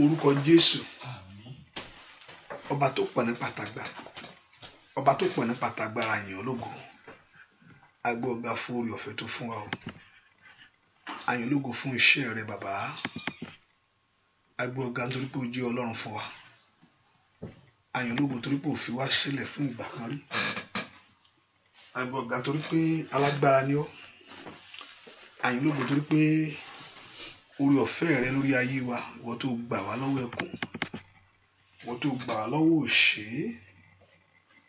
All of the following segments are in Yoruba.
orúkọ Jésù ọba tó pọ̀ ní pàtàgbà ọba tó pọ̀ ní pàtàgbára yìn ológo agbé ọ̀gá fún orí ọ̀fẹ́ tó fún wa o àyìn ológo fún iṣẹ́ rẹ bàbá agbé ọ̀gá nítorí pé o jẹ́ Ọlọ́run fún wa àyìn ológo torí pé o fi wá sílẹ̀ fún ìgbà kan rí agbé ọ̀gá torí pé alágbára ni ọ́ àyìn ológo torí pé orí ọ̀fẹ́ rẹ lórí ayé wa ìwọ tó gbà wá lọ́wọ́ ẹkún ìwọ tó gbà wá lọ́wọ́ òṣè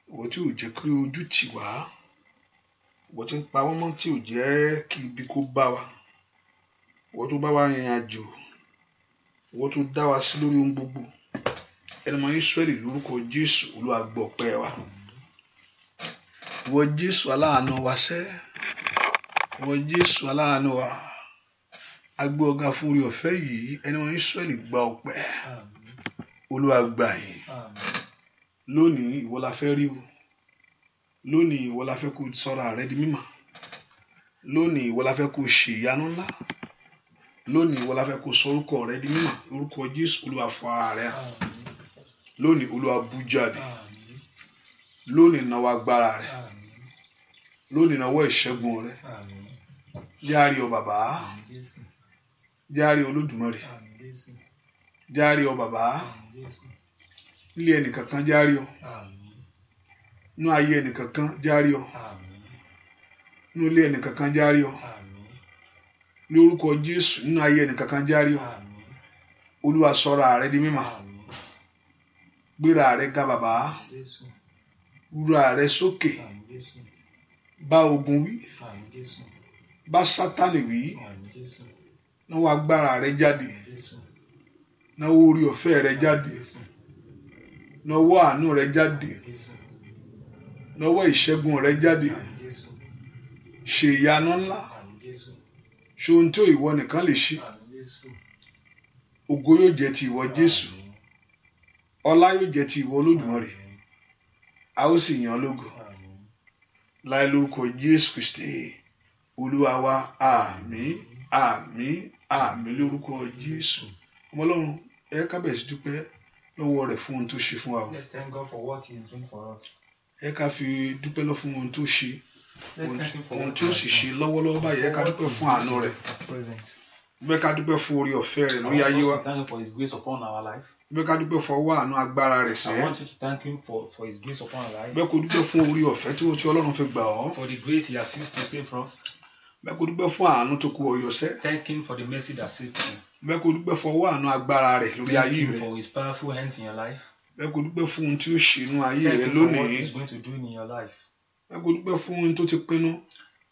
ìwọ tí ò jẹ́ kí ojú tì wá ìwọ tí ń pa wọ́n mọ́ tí ò jẹ́ kí ibi kó bá wa ìwọ tó bá wa rìnrìn àjò ìwọ tó dá wa sí lórí ohun gbogbo ẹni mọ Ísírẹ́lì lórúkọ Jésù Olúwa gbọ́ ọpẹ́ wa ìwọ Jésù aláàánú wa sẹ́ ìwọ Jésù aláàánú wa agbé ọ̀gá fún orí ọ̀fẹ́ yìí ẹni mọ Ísírẹ́lì gba ọpẹ́ Olúwa gbà yín lónìí ìwọ la fẹ́ rí o lónìí ìwọ la fẹ́ kó sọra rẹ di mímọ́ lónìí ìwọ la fẹ́ kó ṣe ìyanu ńlá lónìí ìwọ la fẹ́ kó sọ orúkọ rẹ di mímọ́ orúkọ Jésù Olúwa fọ ara rẹ hàn lónìí Olúwa bú jáde lónìí náwó agbára rẹ lónìí náwó ìṣẹ́gun rẹ járe ọ bàbá járe Olódùmarè járe ọ bàbá nílé ẹnìkankan járe ọ nú ayé ẹnìkankan járe ọ nú ilé ẹnìkankan járe ọ ní orúkọ Jésù nínú ayé ẹnìkankan járe ọ Olúwa sọra rẹ di mímọ́ gbéra rẹ ga bàbá wúra rẹ sókè bá ogun wí bá Sátánì wí náwó agbára rẹ jáde náwó orí ọ̀fẹ́ rẹ jáde náwó àánú rẹ jáde náwó ìṣẹ́gun rẹ jáde ṣe ìyanu ńlá ṣe ohun tí ìwọ nìkan lè ṣe ògo yóò jẹ́ ti ìwọ Jésù ọlá yóò jẹ́ ti ìwọ Olódùmarè a ó sì yìn ọ́ lógo láì lórúkọ Jésù Kristi Olúwa wa àmín àmín àmín lórúkọ Jésù ọmọ Ọlọ́run ẹ ká bẹ̀rẹ̀ sí dúpẹ́ lọ́wọ́ rẹ̀ fún ohun tó ṣe fún wa o. Let's thank God for what He is doing for us. ẹ ká fi dúpẹ́ lọ fún ohun tó ṣe ohun tí ó sì ṣe lọ́wọ́lọ́wọ́ báyìí ẹ ká dúpẹ́ fún àánú rẹ̀ bẹ́ẹ̀ ká dúpẹ́ fún orí ọ̀fẹ́ rẹ̀ lórí ayé wa Thank Him for His grace upon our life. bẹ́ẹ̀ ká dúpẹ́ fún ọwọ́ àánú agbára rẹ̀ I sẹ́ want you to thank Him for His grace upon our life. bẹ́ẹ̀ kó dúpẹ́ fún orí ọ̀fẹ́ tí Ọlọ́run fi gbà ọ́ For the grace He has used to save us. bẹ́ẹ̀ kó dúpẹ́ fún àánú tó kó ọ yọ sẹ́ Thank Him for the mercy that saved you. bẹ́ẹ̀ kó dúpẹ́ fún ọwọ́ àánú agbára rẹ̀ lórí Thank ayé Him rẹ̀ for His powerful hands in your life. bẹ́ẹ̀ kó dúpẹ́ fún ohun tí ó ṣe inú ayé Thank rẹ̀ Him for what lónìí He's going to do in your life. bẹ́ẹ̀ kó dúpẹ́ fún ohun tó ti pinnu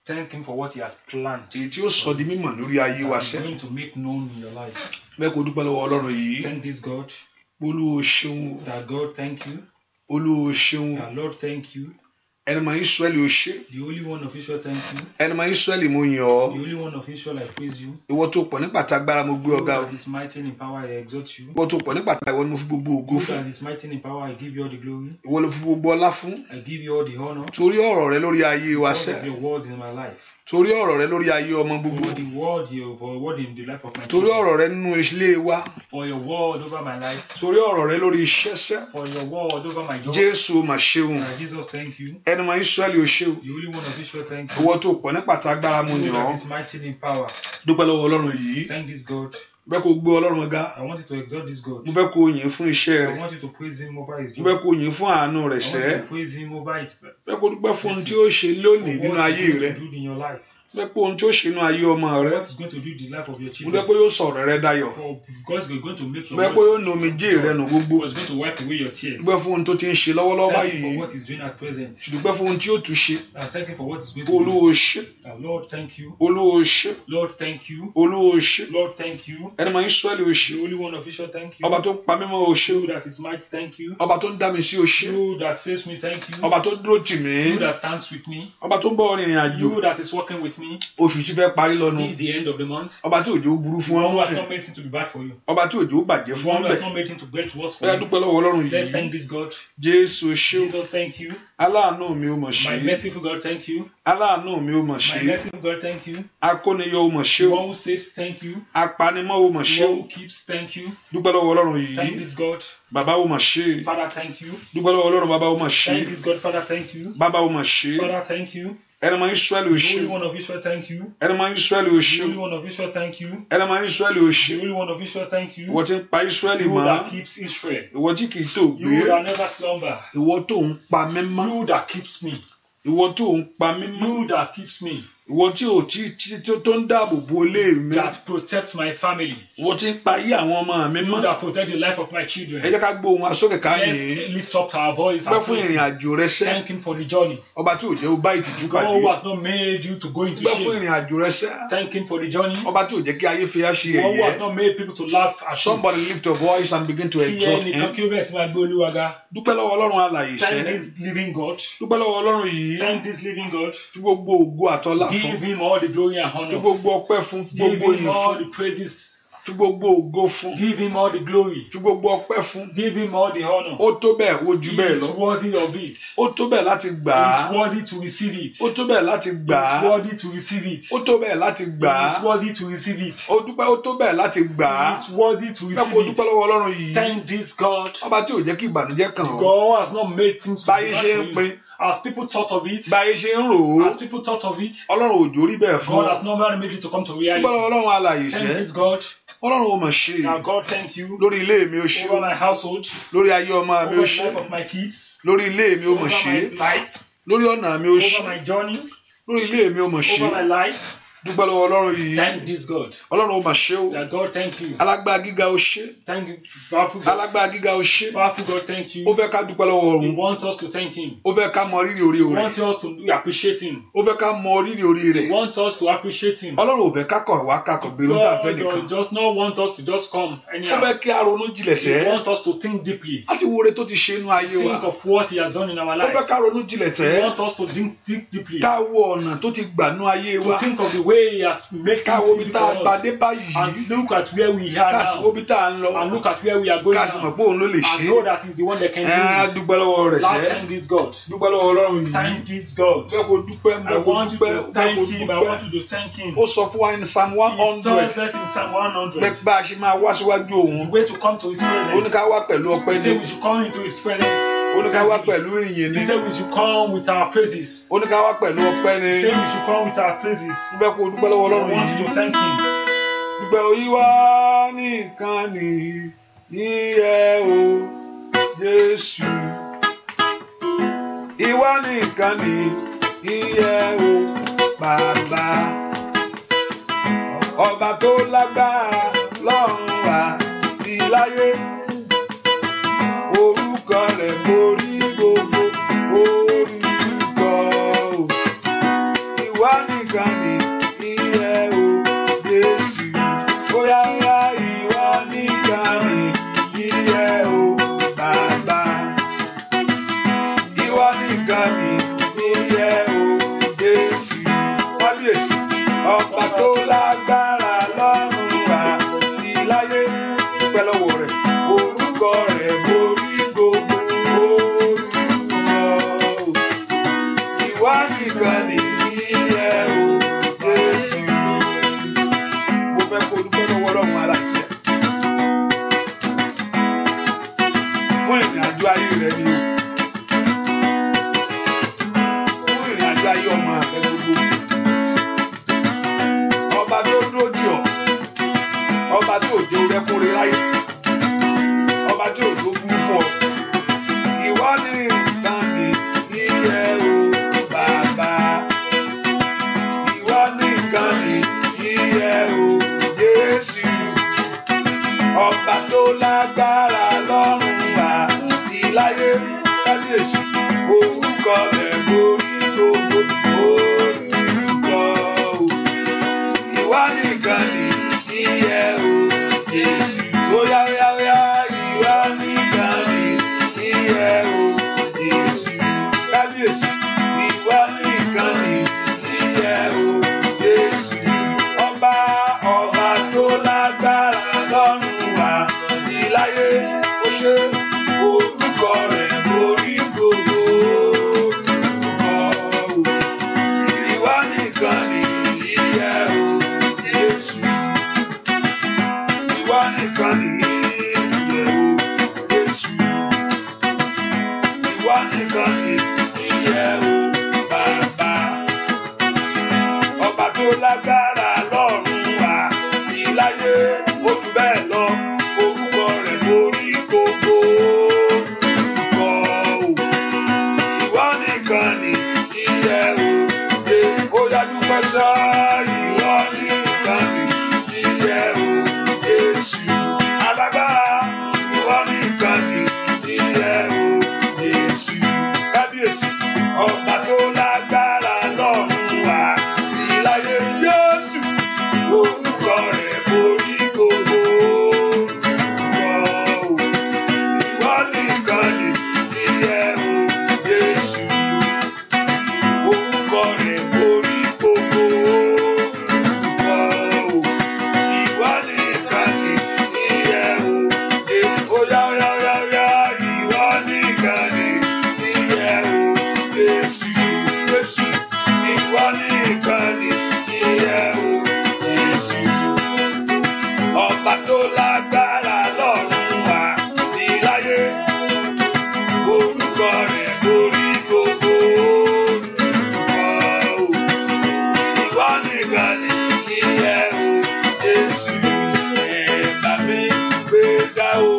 Thank Him for what He has planned. èyí tí ó sọ di mímọ̀ lórí ayé wa He's sẹ́ going to make known in your life. bẹ́ẹ̀ kó dúpẹ́ lọ́wọ́ Ọlọ́run yìí Thank this God. Olúwa ṣeun That God, thank you. Olúwa ṣeun That Lord, thank you. ẹni mọ Ísírẹ́lì ó ṣe The Holy One of Israel, thank you. ẹni mọ Ísírẹ́lì mo yìn ọ́ The Holy One of Israel, I praise you. ìwọ tó pọ̀ nípa tagbára mo gbé You ọ̀gá o that is mighty in power, I exalt you. ìwọ tó pọ̀ nípa ta ìwọ ni mo fi gbogbo ògo You fún that is mighty in power, I give you all the glory. ìwọ ló fi gbogbo ọlá fún I give you all the honor. torí ọ̀rọ̀ rẹ lórí ayé wa Because sẹ́ of your word in my life. torí ọ̀rọ̀ rẹ lórí ayé ọmọ gbogbo For word in the life of my torí children. ọ̀rọ̀ rẹ nínú ilé wa For your word over my life. torí ọ̀rọ̀ rẹ lórí iṣẹ́ sẹ́ For your word over my job. Jésù mà ṣeun Jesus, thank you. ẹni mọ Ísírẹ́lì ó ṣe o The Holy One of Israel, thank you. ìwọ tó pọ̀ nípa tagbára mo You yìn ọ́ that is mighty in power. dúpẹ́ lọ́wọ́ Ọlọ́run yìí Thank this God. bẹ́ẹ̀ kó gbé Ọlọ́run ga I want you to exalt this God. mo fẹ́ kó yìn fún iṣẹ́ I rẹ̀ want you to praise Him over His mo job. fẹ́ kó yìn fún àánú rẹ̀ I sẹ́ want you to praise Him over His bẹ́ẹ̀ kó dúpẹ́ fún ohun tí ó ṣe lónìí nínú what ayé He's rẹ̀ going to do in your life. bẹ́ẹ̀ pé ohun tí ó ṣe nínú ayé ọmọ rẹ̀ What He's going to do in the life of your mo children. fẹ́ pé yóò sọ̀rọ̀ rẹ dayọ̀ Because we're going to make your bẹ́ẹ̀ pé yóò nu omijé rẹ nù gbogbo was going to wipe away your tears. dúpẹ́ fún ohun tó ti ń ṣe lọ́wọ́lọ́wọ́ Thank Him báyìí for what He's doing at present. dúpẹ́ fún ohun tí yóò tún ṣe And thank Him for what He's going to do. Olúwa ṣe Lord, thank you. Olúwa ṣe Lord, thank you. Olúwa ṣe Lord, thank you. ẹni mọ Ísírẹ́lì ó ṣe The Holy One of Israel, thank you. ọba tó pa mímọ́ ó ṣe You that is mighty, thank you. ọba tó ń dá mi sí ó ṣe You that saves me, thank you. ọba tó dúró tì mí You that stands with me. ọba tó ń bọ́ rìnrìn àjò You that is working with me. me. Oṣù tí fẹ́ parí lọ́nu. This is the end of the month. Ọba tí òjò burú The fún one who ọ has bẹ́ẹ̀. not made it to be bad for you. Ọba tí òjò bàjẹ́ The fún one ọ who has bẹ́ẹ̀. not made it to get worse for Ó yá you. dúpẹ́ lọ́wọ́ Ọlọ́run Let's yìí. thank this God. Jésù ṣé o. Jesus, thank you. Aláàánú mi ó mọ̀ My ṣe. merciful God, thank you. Aláàánú mi ó mọ̀ My ṣe. merciful God, thank you. Akóniyọ ó mọ̀ ṣe The o. one who saves, thank you. Apanimọ́ ó mọ̀ ṣe The o. one who keeps, thank you. Dúpẹ́ lọ́wọ́ Ọlọ́run Thank yìí. this God. Bàbá ó mọ̀ ṣe. Father, thank you. Dúpẹ́ lọ́wọ́ Ọlọ́run bàbá ó mọ̀ ṣe. Thank this God, Father, thank you. Bàbá ó mọ̀ ṣe. Father, thank you. Ẹnìmọ̀ Ísírẹ́lì ó The ṣe. Holy One of Israel, thank you. Ẹnìmọ̀ Ísírẹ́lì ó ṣe. The Holy One of Israel, thank you. Ẹnìmọ̀ Ísírẹ́lì ó The ṣe. Holy One of Israel, thank you. Ìwọ tí ń pa Ísírẹ́lì You mọ́. that keeps Israel. Ìwọ tí kì í tó You gbé. that never slumber. Ìwọ tó ń pa mí mọ́. You that keeps me. Ìwọ tó ń pa mí mọ́. You that keeps me. Ìwọ tí ò tí tó ń dáàbò bo ilé mi. That protects my family. Ìwọ tí ń pa ayé àwọn ọmọ mi You mọ́. that protect the life of my Ẹ children. jẹ́ ká gbóhùn asókè ká Let's yìn. lift up our voice Dúpẹ́ and fún ìrìn praise him. àjò rẹ sẹ́. Thank him for the journey. Ọba tí ò jẹ́ ó bá ìtìjú God pàdé. who has not made you to go into Dúpẹ́ fún shame. ìrìn àjò rẹ sẹ́. Thank him for the journey. Ọba tí ò jẹ́ kí ayé fi á ṣe God who has ẹ̀yẹ. not made people to laugh at you. Somebody lift your voice and begin to Kí exalt ẹnìkan him. kí ó bẹ̀rẹ̀ sí máa gbé Olúwa ga. Dúpẹ́ lọ́wọ́ Ọlọ́run alààyè Thank sẹ́. this living God. Dúpẹ́ lọ́wọ́ Ọlọ́run yìí. Thank this living God. Fi gbogbo ògo àtọlá Give fún. him all the glory and Fi honor. gbogbo ọpẹ́ fún. Fi Give gbogbo him ìyìn all fún. the praises. Fi gbogbo ògo fún. Give him all the glory. Fi gbogbo ọpẹ́ fún. Give him all the honor. Ó tó bẹ́ẹ̀ ó ju He bẹ́ẹ̀ is lọ. worthy of it. Ó tó bẹ́ẹ̀ láti gbà He á. is worthy to receive it. Ó tó bẹ́ẹ̀ láti He gbà á. is worthy to receive it. Ó tó bẹ́ẹ̀ láti gbà He á. is worthy to receive it. Ó dúpẹ́ ó tó bẹ́ẹ̀ láti gbà á. He is worthy to Bẹ́ẹ̀ kó receive dúpẹ́ it. lọ́wọ́ Ọlọ́run yìí. Thank this God. Ọba tí ò jẹ́ kí ìbànújẹ́ kàn ọ́. God has not made things to be Báyé ṣe ń bad for pín. you. As people thought of it, Báyé ṣe ń rò ó. as people thought of it, Ọlọ́run òjò rí bẹ́ẹ̀ fún God ọ. has never made it to come to Dúpẹ́ reality. lọ́wọ́ Ọlọ́run alààyè Thank sẹ́. this God. Ọlọ́run ò mọ̀ ṣe. Now God, thank you Lórí ilé mi ó ṣe. over my household, Lórí ayé ọmọ mi over ó the ṣe. life of my kids, Lórí ilé mi ó over mọ̀ ṣe. my life, Lórí ọ̀nà mi ó ṣe. over my journey, Lórí ilé mi ó mọ̀ ṣe. over my life. Dúpẹ́ lọ́wọ́ Ọlọ́run yìí. Thank this God. Ọlọ́run ò mọ̀ ṣe o. That God, thank you. Alágbára gíga ó ṣe. Thank you, powerful God. Alágbára gíga ó ṣe. Powerful God, thank Ó you. fẹ́ ká dúpẹ́ lọ́wọ́ He ọ̀run. wants us to thank Him. Ó fẹ́ ká mọ rírì orí He rẹ̀. wants us to appreciate Him. Ó fẹ́ ká mọ rírì orí He rẹ̀. wants us to appreciate Him. Ọlọ́run ò fẹ́ ká kọ̀ wá ká kọ̀ gbèrú tá a fẹ́ nìkan. God does not want us to just come Ó anyhow. fẹ́ kí a ronú jinlẹ̀ He sẹ́. wants us to think deeply. Láti wo oore tó ti ṣe inú ayé wa. Think of what He has done in our Ó fẹ́ life. ká ronú jinlẹ̀ He tẹ́. wants us to think deeply. Ká wo ọ̀nà tó ti gbà nú ayé To wa. think of the way He has made Ká things wo ibi easy tá a for gbà us. dé báyìí. And look at where we are Ká sì wo now. ibi tá a ń lọ. And look at where we are going Ká sì mọ̀ now. pé òun ló lè ṣe. And know that He's the one that can do it. Dúpẹ́ lọ́wọ́ rẹ̀ Now sẹ́. thank this God. Dúpẹ́ lọ́wọ́ Ọlọ́run yìí. Thank this God. Bẹ́ẹ̀ kó dúpẹ́, I bẹ́ẹ̀ kó want you dúpẹ́, to bẹ́ẹ̀ thank kó Him. I dúpẹ́. want you to thank Him. Ó sọ fún wa ní Psalm He 100. tells us in Psalm 100 Bẹ́ẹ̀ bá a ṣe máa wá síwájú the òun. way to come to His Ó ní presence. ká wá pẹ̀lú ọpẹ́ He ni. said we should come into His presence. Ó ní ká wá pẹ̀lú ìyìn ni. He said we should come with our praises. Ó ní ká wá pẹ̀lú ọpẹ́ ni. He said we should come with our praises. Bẹ́ẹ̀ kó dúpẹ́ lọ́wọ́ I Ọlọ́run want yìí. you to thank Him. Dúpẹ́ òyìnbá nìkan ni ìyẹ́ o Jésù. Ìwọ nìkan ni ìyẹ́ o Bàbá. Ọba tó lágbára lọ́run àti láyé. Orúkọ rẹ̀ borí gbogbo orúkọ o. Ìwọ nìkan ni ìyẹ́ o Jésù. Bóyá yá ìwọ nìkan ni ìyẹ́ o Bàbá. Ìwọ nìkan ni ìyẹ́ o Jésù. Kábíyèsí. Ọba tó lágbára lọ́run àti láyé. Dúpẹ́ lọ́wọ́ rẹ̀. Orúkọ rẹ̀ borí gbogbo orúkọ o. Ìwọ nìkan ni ìyẹ́ o Jésù. Mo fẹ́ kó dúpẹ́ lọ́wọ́ Ọlọ́run aláìṣẹ̀. Fún ìrìn àjò ayé rẹ ni o. Fún ìrìn àjò ayé ọmọ rẹ gbogbo. Ọba tó dúró jì ọ́. Ọba tí òjò rẹ́kúnrin láyé. Ọba tí òjò burú fún ọ. Ìwọ nìkan ni ìyẹ́ o Bàbá. Ìwọ nìkan ni ìyẹ́ o Jésù. Ọba tó lágbára lọ́run àti láyé. Kábíyèsí. Orúkọ rẹ̀ borí gbogbo orúkọ o. Ìwọ nìkan ni ìyẹ́ o Jésù. Óyá óyá óyá ìwọ nìkan ni ìyẹ́ o Jésù. Kábíyèsí. Ìwọ nìkan ni ìyẹ́ o nìkan nìyẹ o Jésù. Ìwọ nìkan nìyẹ o Bàbá. Ọba tó lágbára lọ́run àti láyé, ó jù bẹ́ẹ̀ lọ, orúkọ rẹ̀ borí gbogbo orúkọ o. Ìwọ nìkan nìyẹ o, ó yá dúpẹ́ sá. Ìwọ nìkan nìyẹ o Jésù. Alágbára, ìwọ nìkan nìyẹ o Jésù. Kábíyèsí, ọba tó lágbára lọ́run àti láyé, Jésù. Orúkọ rẹ̀ borí gbogbo orúkọ o. Ìwọ nìkan nìyẹ o Jésù. Orúkọ rẹ̀ borí gbogbo orúkọ o. Ìwọ nìkan nìyẹ o. Óyá óyá óyá óyá. Ìwọ nìkan nìyẹ o Jésù. Jésù. Ìwọ nìkan nìyẹ o Jésù. Ọba tó lágbára lọ́run àti láyé, orúkọ rẹ̀ borí gbogbo orúkọ o. Ìwọ nìkan nìyẹ o Jésù. Ẹ bá mi gbéga o.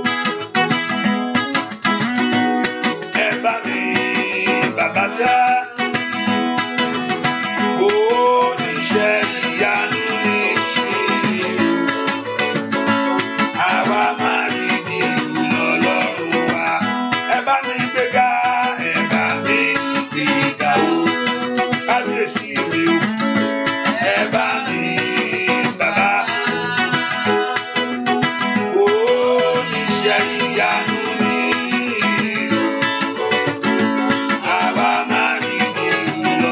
Ẹ bá mi bàbá sá. Oníṣẹ́ ìyanu ni àwa máa rí ní Ọlọ́run wa. Ẹ bá mi gbéga, ẹ bá mi gbéga o. Kábíyèsí mi o. Ẹ bá mi bàbá. Oníṣẹ́ ìyanu ni àwa máa rí ní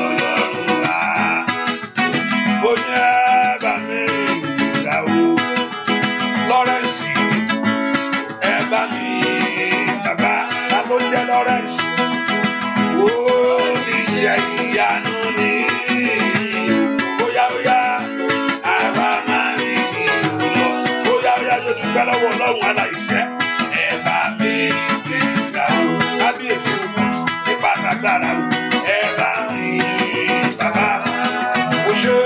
Ọlọ́run wa. Ó ní ẹ bá mi gbéga o. Lawrence, ẹ bá mi bàbá. Ta ló ń jẹ́ Lawrence? Oníṣẹ́ ìyanu ni óyá óyá àwa máa rí ní lọ. Óyá óyá yóò dúpẹ́ lọ́wọ́ Ọlọ́run aláìṣẹ́. Ẹ bá mi gbéga o. Kábíyèsí o kò jù nípa àtàgbára o. Ẹ bá mi bàbá. Ó ṣe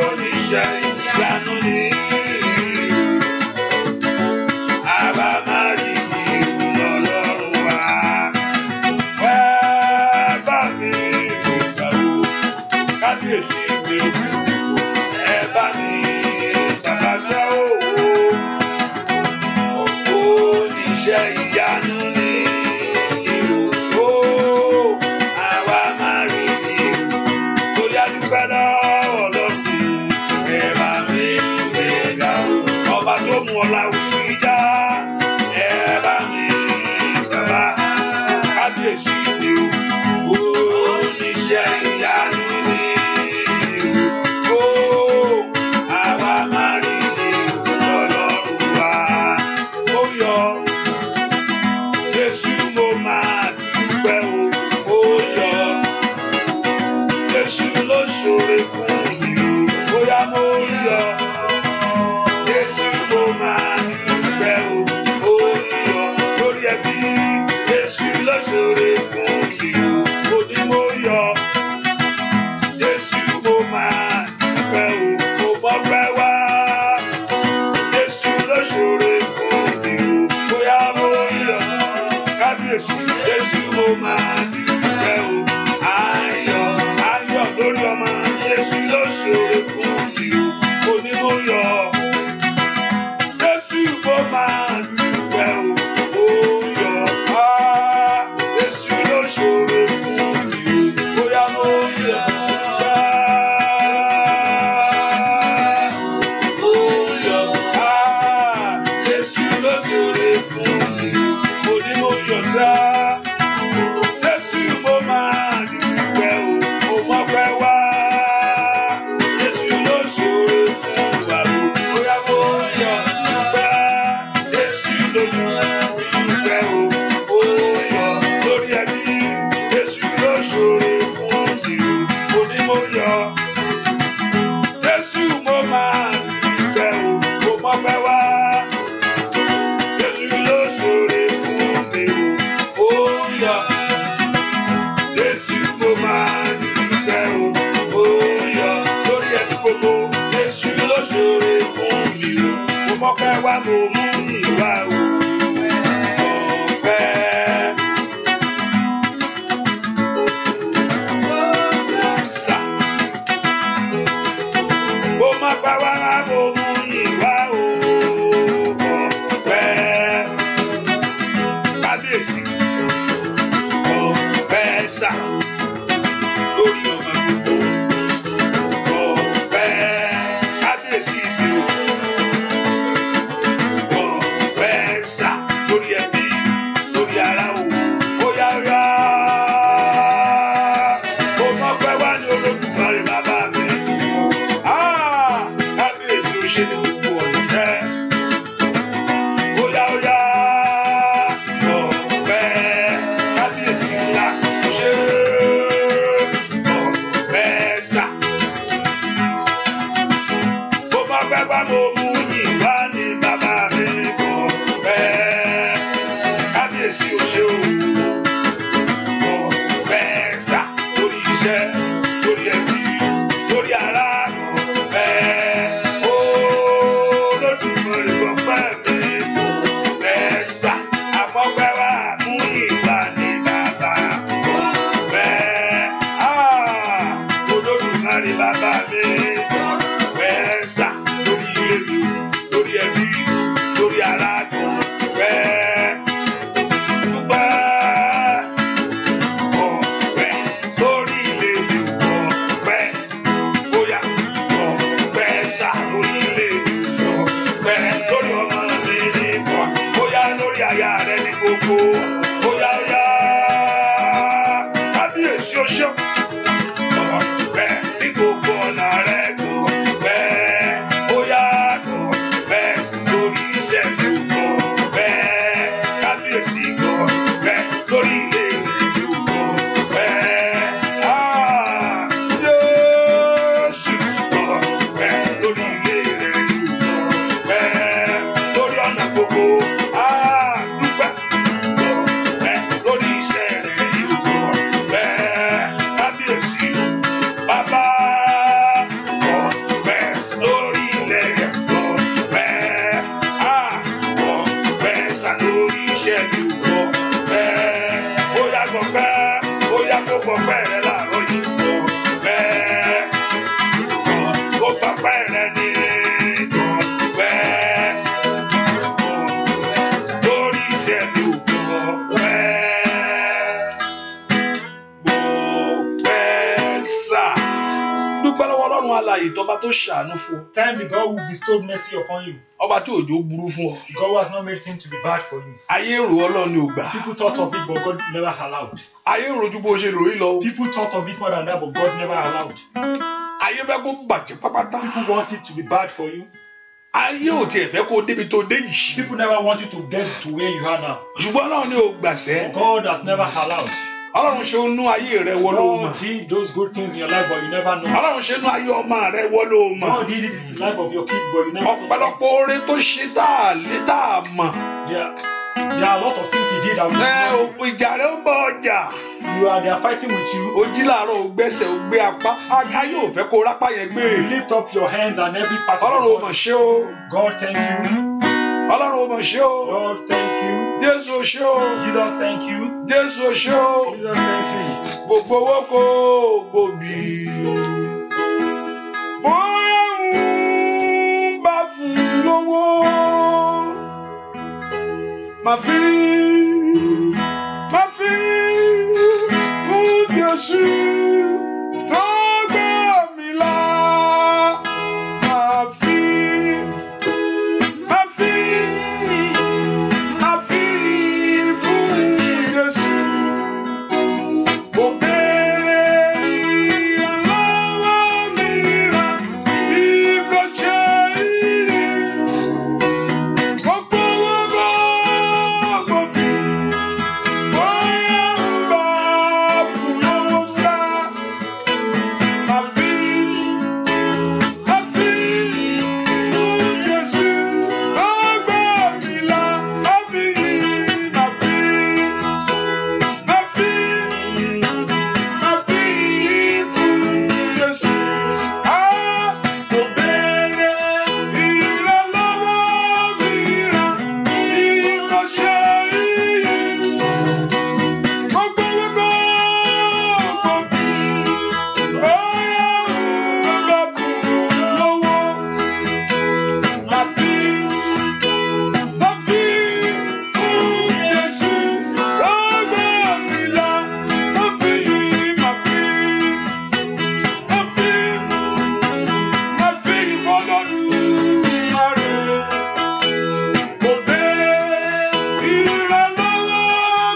oníṣẹ́ ìyanu ni àwa máa rí ní Ọlọ́run wa. Ẹ bá mi gbéga o. Kábíyèsí mi o. Ẹ bá mi bàbá sẹ́ o. Oníṣẹ́ ìyanu ni o. Àwa máa rí ní ó yá dúpẹ́ lọ́wọ́ Ọlọ́run. Ẹ bá mi gbéga o. Ọba tó mú ọlá oṣù yá. Ẹ bá mi bàbá. Kábíyèsí mi o. Oníṣẹ́ ìyanu ni o. Àwa máa rí ní Ọlọ́run wa. Ó yọ Jésù, mo máa dúpẹ́ o. Ó yọ Jésù ló ṣoore fún mi o. Bóyá mo yọ Jésù, mo máa dúpẹ́. tó ṣàánú fún ọ. Time the God who bestowed mercy upon you. Ọba tí òjò burú fún ọ. God who has not made things to be bad for you. Ayé èrò Ọlọ́run ni ò gbà. People thought of it, but God never allowed. Ayé èrò ju bó ṣe rò yí lọ. People thought of it more than that, but God never allowed. Ayé fẹ́ kó bàjẹ́ pápátá. People want it to be bad for you. Ayé ò tiẹ̀ fẹ́ kó débi tó dé yìí. People never want you to get to where you are now. Ṣùgbọ́n Ọlọ́run ni ò gbàṣẹ́. God has never allowed. Ọlọ́run ṣe inú ayé rẹ wọ́n ló mọ̀. God did those good things in your life, but you never know. Ọlọ́run ṣe inú ayé ọmọ rẹ wọ́n ló mọ̀. God did it in the life of your kids, but you never know. Ọ̀pọ̀lọpọ̀ oore tó ṣe tá a mọ̀. There are a lot of things he did that we didn't know. Ìjà rẹ ń bọ ọjà. They are fighting with you. O jí láàárọ̀ o gbẹ́sẹ̀ o gbé apá. Ayé ò fẹ́ kó rápá yẹn gbé. You lift up your hands and every part of Ọlọ́run ò your mọ̀ body. ṣe o. God, thank you. Ọlọ́run ò mọ̀ ṣe o. Lord, thank you. Jésù ò ṣe o. Jesus, thank you. Jésù ò ṣe o. Jesus, thank you. Gbogbo owó kò gbòbí. Bóyá ń bá fún lówó. Màá fi fún Jésù tó gbà mí là. Màá fi fún Jésù. Ó béèrè ìrànlọ́wọ́ mìíràn bí kò ṣe ìyè. Gbogbo owó gbòbí. Bóyá ń bá fún lówó sá. Màá fi fún Jésù tó gbà mí là. Màá fi fún Jésù. Kò béèrè ìrànlọ́wọ́ mìíràn bí kò ṣe ìyè. Gbogbo gbòbí. Bóyá ń bá fún lówó. Màá fi fún Jésù tó gbà mí là. Màá fi f'Olódùmarè. Kò béèrè ìrànlọ́wọ́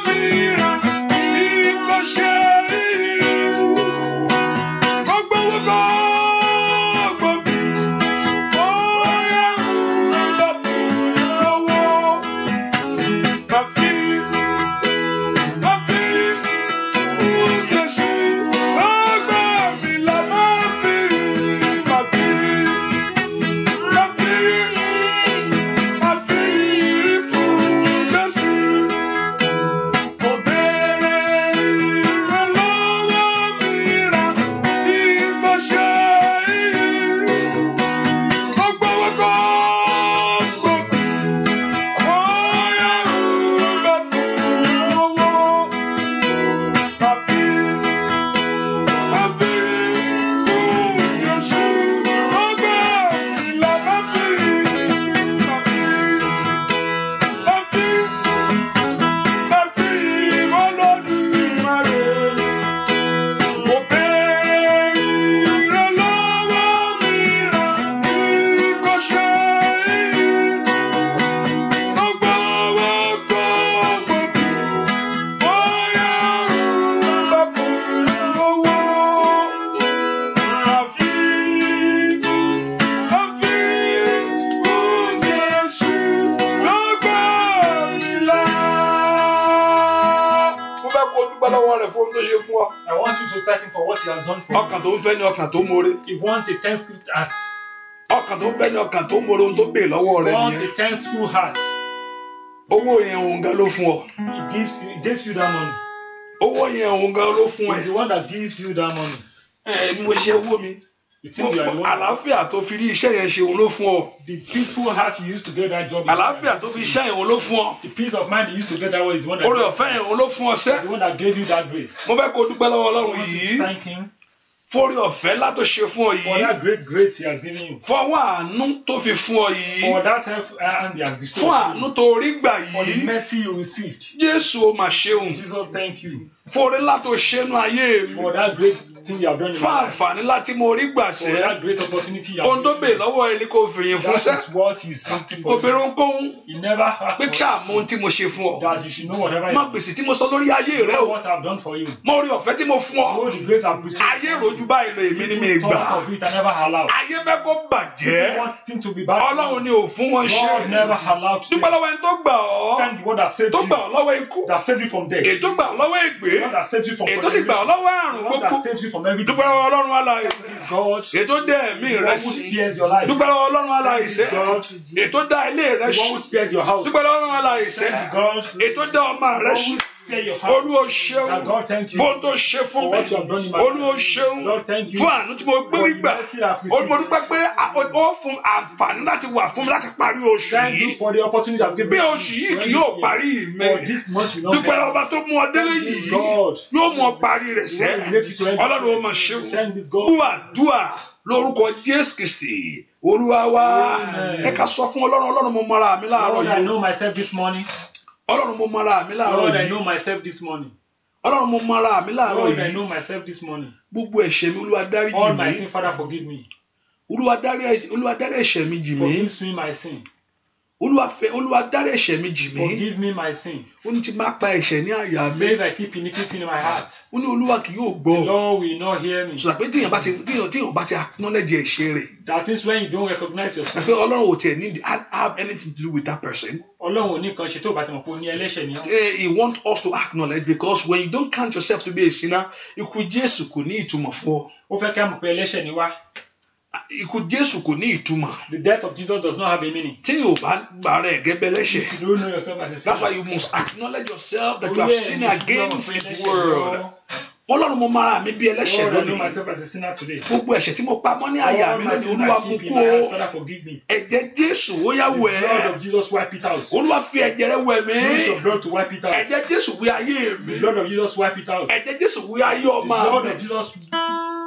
mìíràn bí kò ṣe ìyè. Gbogbo gbòbí. Bóyá ń bá fún lówó. Màá fi fún Jésù tó gbà mí là. Màá fi fún Jésù. Kò béèrè ìrànlọ́wọ́ mìíràn bí kò ṣe ìyè. Gbogbo gbòbí. Bóyá ń bá fún lówó. Màá fi fún Jésù tó gbà mí là. Màá fi Olódùmarè. Kò béèrè ìrànlọ́wọ́ mìíràn bí kò ṣe ìyè. Gbogbo gbòbí. Bóyá ń bá fún lówó. Màá fi fún Jésù tó gbà mí là. Mo fẹ́ kó o dúpẹ́ lọ́wọ́ rẹ̀ fún ohun tó ṣe fún ọ. I want you to thank him for what he has done for you. Ọkàn tó ń fẹ́ ni ọkàn tó mórè. He wants a thankful heart. Ọkàn tó ń fẹ́ ni ọkàn tó mórè ohun tó béè lọ́wọ́ He rẹ̀ wants a nìyẹn. thankful heart. Owó yẹn òun gan ló fún ọ. He gives you that money. Owó yẹn òun gan ló fún He's ẹ. the one that gives you that money. Ni mo ṣe owó mi. You think you are the one. Àlàáfíà tó fi rí iṣẹ́ yẹn ṣe òun ló fún ọ. The peaceful heart you used to get that job. Àlàáfíà tó fi iṣẹ́ yẹn òun ló fún ọ. The peace of mind you used to get that way is the one that. Oore ọ̀fẹ́ yẹn òun ló fún ọ Is sẹ́. the one that gave you that grace. Mo fẹ́ kó o dúpẹ́ lọ́wọ́ I Ọlọ́run want you yìí. to thank him Fóore ọ̀fẹ́ látó ṣe fún ọ for yìí. that great grace he has given you. Fọwọ́ àánú tó fi fún ọ yìí. For that help and he has bestowed. Fún àánú tó rí gbà For the yìí. mercy you received. Jésù ó mà ṣeun. Jesus, thank you. Fóore látó ṣe nú ayé mi. For that great thing you have done in fún my life. àǹfààní láti mo rí gbà For ṣe that great opportunity you ohun have tó given bè lọ́wọ́ ẹni kò fìyìn fún me. sẹ́ That is what he is asking for. obìnrin ohunkóhun He never asked pé for ṣáà mọ ohun tí mo ṣe fún ọ that you should know whatever mọ you gbèsè tí mo sọ lórí ayé rẹ know o what I have done for you. mọ orí ọ̀fẹ́ tí mo fún ọ Know the grace I have bestowed. ayé rojú báyìí lọ èmi ni mi gbà Thought of it, I never allowed. ayé fẹ́ kó bàjẹ́ You want things to be bad. ọlọ́run ni ò fún wọn ṣe God never allowed to. dúpẹ́ lọ́wọ́ ẹni tó gbà ọ́ Thank the one that saved tó gbà you. ọ́ lọ́wọ́ ikú That saved you from death. èyí tó gbà ọ́ lọ́wọ́ ègbé The one that saved you from èyí tó sì gbà ọ́ lọ́wọ́ àrùn The one gbogbo that saved you from every dúpẹ́ lọ́wọ́ ọlọ́run alààyè Is God. èyí tó dá ẹ̀mí The rẹ one who sí spares your life. dúpẹ́ lọ́wọ́ ọlọ́run alààyè sẹ́ God. èyí tó dá ilé rẹ The sí one who spares your house. dúpẹ́ lọ́wọ́ ọlọ́run alààyè sẹ́ Thank God. èyí tó dá ọmọ rẹ sí Spare your house. olúwo ṣeun And God, thank you. fún tó ṣe fún For mi what you have done in my olúwo life. ṣeun Lord, thank you. fún àánú tí mo gbé For the nígbà mercy that I've received. olúwo dúpẹ́ pé ó fún àǹfààní láti wà fún mi láti parí oṣù Thank you yìí for the opportunity I've given bí you. oṣù yìí kì yóò parí mi For this month you know. dúpẹ́ lọ́ba tó mú ọ délé Thank yìí this God. yóò mú ọ parí rẹ̀ sẹ́ ọlọ́run ó máa ṣeun Thank this God. gbọ́ àdúrà lórúkọ Jésù Kristi olúwa wa Amen. ẹ ká sọ fún ọlọ́run mo mọra mi láàárọ̀ Lord, I yìí know myself this morning. ọlọ́run mo mọra mi láàárọ̀ Lord, I yìí know myself this morning. ọlọ́run mo mọra mi láàárọ̀ Lord, I yìí know myself this morning. gbogbo ẹ̀ṣẹ̀ mi olúwa dáríjì All my mi sin, Father, forgive me. olúwa dárí ẹ̀ṣẹ̀ mi jì mí Forgive me my sin. olúwa dárí ẹ̀ṣẹ̀ mi jì mí Forgive me my sin. ó ní tí máa pa ẹ̀ṣẹ̀ ní àyà mi Say if I keep iniquity in my heart, ó ní olúwa kì yóò the gbọ́ Lord will not hear me. sọ pé tíyàn bá ti acknowledge ẹ̀ṣẹ̀ rẹ̀ That means when you don't recognize your pé sin, ọlọ́run ò tiẹ̀ need have anything to do with that person. Ọlọ́run ò ní nǹkan ṣe tó bá ti mọ̀ pé ó ní ẹlẹ́ṣẹ̀ ni ọ́. He wants us to acknowledge because when you don't count yourself to be a sinner, ikú Jésù kò ní ìtumọ̀ fún ọ. Ó fẹ́ kí a mọ̀ pé ẹlẹ́ṣẹ̀ ni wá. Ikú Jésù kò ní ìtumọ̀. The death of Jesus does not have a meaning. Tí o bá gbà rẹ̀ gẹ́gẹ́ lẹ́ṣẹ̀. You don't know yourself as a sinner. That's why you must acknowledge yourself that you Oh, have yeah, sinned you should against know His ẹlẹ́ṣẹ̀ word. ni ọ́. Ọlọ́run mo máa mi bí ẹlẹ́ṣẹ̀ Lord, I know lónìí. myself as a sinner today. Gbogbo ẹ̀ṣẹ̀ tí mo pamọ́ ní àyà All mi my lónìí sins Olúwa I mú keep kú in my heart, o. Father, forgive me. Ẹ̀jẹ̀ Jésù ó yá The wẹ̀ blood ẹ́. of Jesus wipe it out. Olúwa fi ẹ̀jẹ̀ rẹ̀ wẹ̀ mí. Use your blood to wipe it out. Ẹ̀jẹ̀ Jésù wẹ̀ ayé mi. The blood of Jesus wipe it out. Ẹ̀jẹ̀ Jésù wẹ̀ ayé The ọmọ blood mi. of Jesus,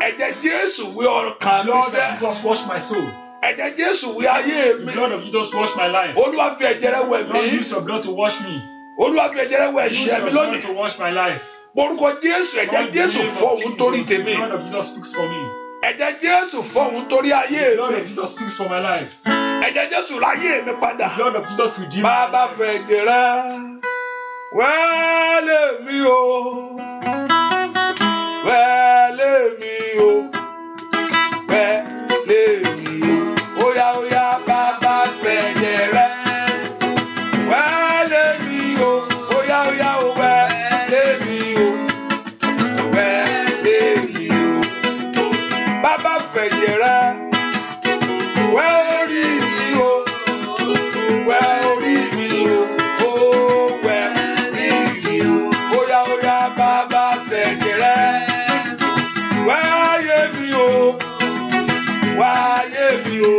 Ẹ̀jẹ̀ Jésù wẹ̀ ọkàn mi blood of sẹ́. Jesus wash my soul. Ẹ̀jẹ̀ Jésù wẹ̀ ayé The mi. blood of Jesus wash my life. Olúwa fi ẹ̀jẹ̀ rẹ̀ wẹ̀ Lord, mí. use your blood to wash me. Olúwa fi ẹ̀jẹ̀ rẹ̀ wẹ̀ Use ẹ̀ṣẹ̀ your mi blood lónìí. to wash my life. Orúkọ Jésù ẹ̀jẹ̀ Lord, Jésù the name of fọ̀hún torí Jesus, tèmi. the blood of Jesus speaks for me. Ẹ̀jẹ̀ Jésù fọ̀hún torí ayé The blood mi. of Jesus speaks for my life. Ẹ̀jẹ̀ Jésù láyé mi padà. The blood of Jesus redeems Bàbá fẹ̀jẹ̀ rẹ̀ wẹ̀lẹ̀ mi o. Wẹ̀lẹ̀ mi o. Wẹ̀lẹ̀ mi o. Óyá óyá bàbá fẹ̀jẹ̀ rẹ̀ wẹ̀lẹ̀ mi o. Óyá óyá o wẹ̀lẹ̀ mi o. Wẹ̀lẹ̀ mi o. Bàbá fẹ̀jẹ̀ rẹ̀ wẹ̀ orí mi o. Wẹ̀ orí mi o. Ó wẹ̀ orí mi o. Óyá óyá bàbá fẹ̀jẹ̀ rẹ̀ wẹ̀ ayé mi o. Wẹ̀ ayé mi o.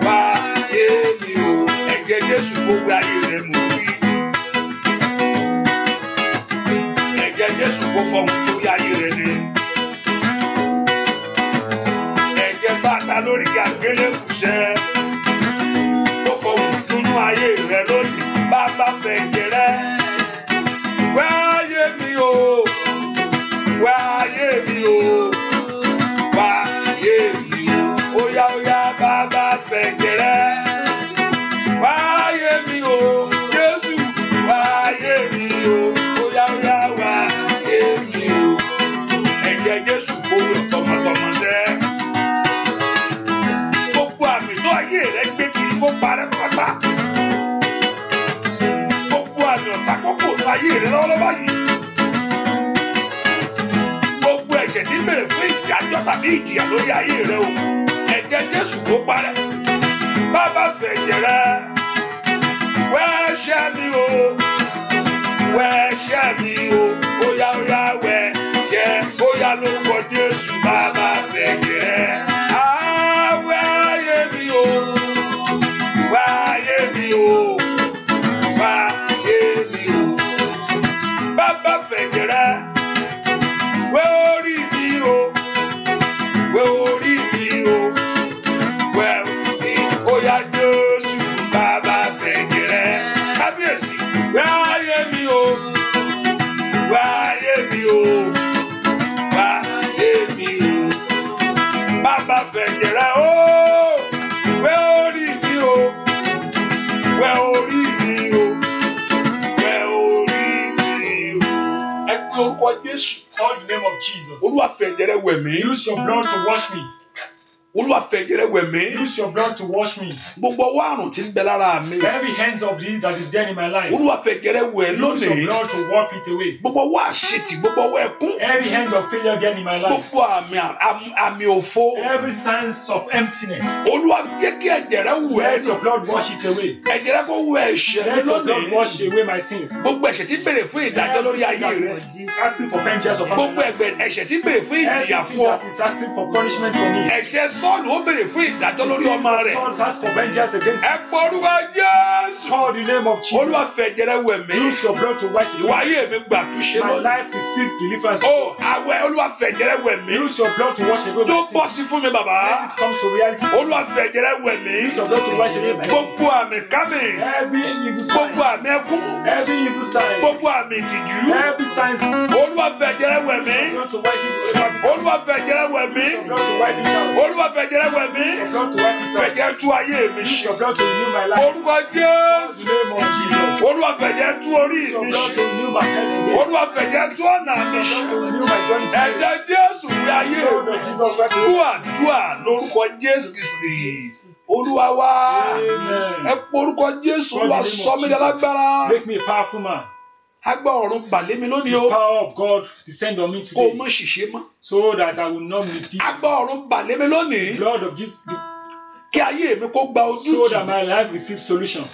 Wẹ̀ ayé mi o. Ẹ̀jẹ̀ Jésù gbogbo ayé rẹ̀ mú wí. Ẹ̀jẹ̀ Jésù kò fọhùn torí ayé rẹ̀ ni. Ẹ̀jẹ̀ bàtà lórí àgbélébùṣẹ́. Ó fọhùn nínú ayé rẹ̀ lónìí. Bàbá fẹ̀jẹ̀ rẹ̀ wẹ̀ ayé mi o. Wẹ̀ ayé mi o. Wẹ̀ ayé mi o. Óyá óyá bàbá fẹ̀jẹ̀ rẹ̀ wẹ̀ ayé mi o. Jésù wẹ̀ ayé mi o. Óyá óyá wẹ̀ ayé mi o. Ẹ̀jẹ̀ Jésù kó wẹ̀ tọmọtọmọ sẹ́. Gbogbo àmì tó ayé rẹ̀ gbé kiri kó parẹ́ pátá. Gbogbo àmì ọ̀tá kókò tó ayé rẹ̀ lọ́wọ́lọ́wọ́ yìí. Gbogbo ẹ̀ṣẹ̀ tí ń bèrè fún ìdájọ́ tàbí ìjìyà lórí ayé rẹ̀ o. Ẹ̀jẹ̀ Jésù kó parẹ́. Bàbá fẹ̀jẹ̀ rẹ̀ wẹ̀ ẹ̀ṣẹ̀ mi o. Wẹ̀ ẹ̀ṣẹ̀ mi o. Óyá óyá wẹ̀ ẹ̀ṣẹ̀. Óyá lórúkọ Jésù bàbá fẹ̀jẹ̀ rẹ̀. Wẹ̀ ayé mi o. Wẹ̀ ayé mi o. Wẹ̀ ayé mi o. Bàbá fẹ̀jẹ̀ rẹ̀ wẹ̀ orí mi o. Wẹ̀ orí mi o. Wẹ̀ orúkọ Jésù. Call the name of Jesus. Olúwa fẹ̀jẹ̀ rẹ̀ wẹ̀ mí. Use your blood to wash me. Olúwa fẹ̀jẹ̀ rẹ̀ wẹ̀ mí. Use your blood to wash me. Gbogbo ọwọ́ àrùn tí ń bẹ lára mi. Every hands of these that is dead in my life. Olúwa fẹ̀jẹ̀ rẹ̀ wẹ̀ Use your lónìí. blood to wipe it away. Gbogbo ọwọ́ àṣetì, gbogbo ọwọ́ ẹkún. Every hand of failure dead in my life. Gbogbo àmì òfo. Every signs of emptiness. Olúwa jẹ́ kí ẹ̀jẹ̀ rẹ̀ wẹ̀. Let your blood wash it away. Ẹ̀jẹ̀ rẹ̀ kó wẹ̀ ẹ̀ṣẹ̀ mi Let your blood lónìí. wash away my sins. Gbogbo ẹ̀ṣẹ̀ tí ń béèrè fún ìdájọ́ lórí ayé rẹ̀. Asking for vengeance upon Gbogbo my life. ẹ̀ṣẹ̀ tí ń béèrè fún ìjìyà Everything fún ọ. that is asking for punishment for me. Ẹ̀ṣẹ̀ Sọ́ọ̀lù ó béèrè fún ìdájọ́ lórí ọmọ rẹ̀. Saul asks for vengeance against Ẹ pọ orúkọ Jésù. Call the name of Jesus. Olúwa fẹ̀jẹ̀ rẹ̀ wẹ̀ mí. Use your blood to wash it Ìwà away. ayé mi gbà túnṣe My lónìí. life receive deliverance. Ó àwẹ̀ Olúwa fẹ̀jẹ̀ rẹ̀ wẹ̀ mí. Use your blood to wash away Tó my bọ́ sins. sí fún mi bàbá. Let it come to reality. Olúwa fẹ̀jẹ̀ rẹ̀ wẹ̀ mí. Use your blood to wash away my sins. Gbogbo àmì kámi. Every evil sign. Gbogbo àmì ẹkún. Every evil sign. Gbogbo àmì ìtìjú. Every sign. Olúwa fẹ̀jẹ̀ rẹ̀ wẹ̀ mí. Your blood to wash it away. Olúwa fẹ̀jẹ̀ rẹ̀ wẹ̀ mí. Your blood to wipe it out. Olúwa fẹ̀jẹ̀ rẹ̀ wẹ̀ mí. Your blood to wipe it out. Fẹ̀jẹ̀ tú ayé mi Use ṣe. your blood to renew my life. Orúkọ Jésù. In the name of Jesus. Olúwa fẹ̀jẹ̀ tú orí Use your mi blood ṣe. to renew my health today. Olúwa fẹ̀jẹ̀ tú ọ̀nà mi Use ṣe. your blood to renew my journey today. Ẹ̀jẹ̀ Jésù wí ayé Lord mi. of Jesus Christ. Dúàdúà lórúkọ Jésù Kristi. Olúwa wá. Amen. Ẹ pọ orúkọ Jésù. Olúwa sọ mí di alágbára. Make me a powerful man. Agbá ọ̀run bà lé mi lónìí The o. power of God descend on me Kó o today, mọ̀ ṣìṣe mọ́. so that I will not misdeed. Agbá ọ̀run bà lé mi The lónìí. blood of Jesus, Kí ayé mi kó gba so that ojútùú. my life receives solution.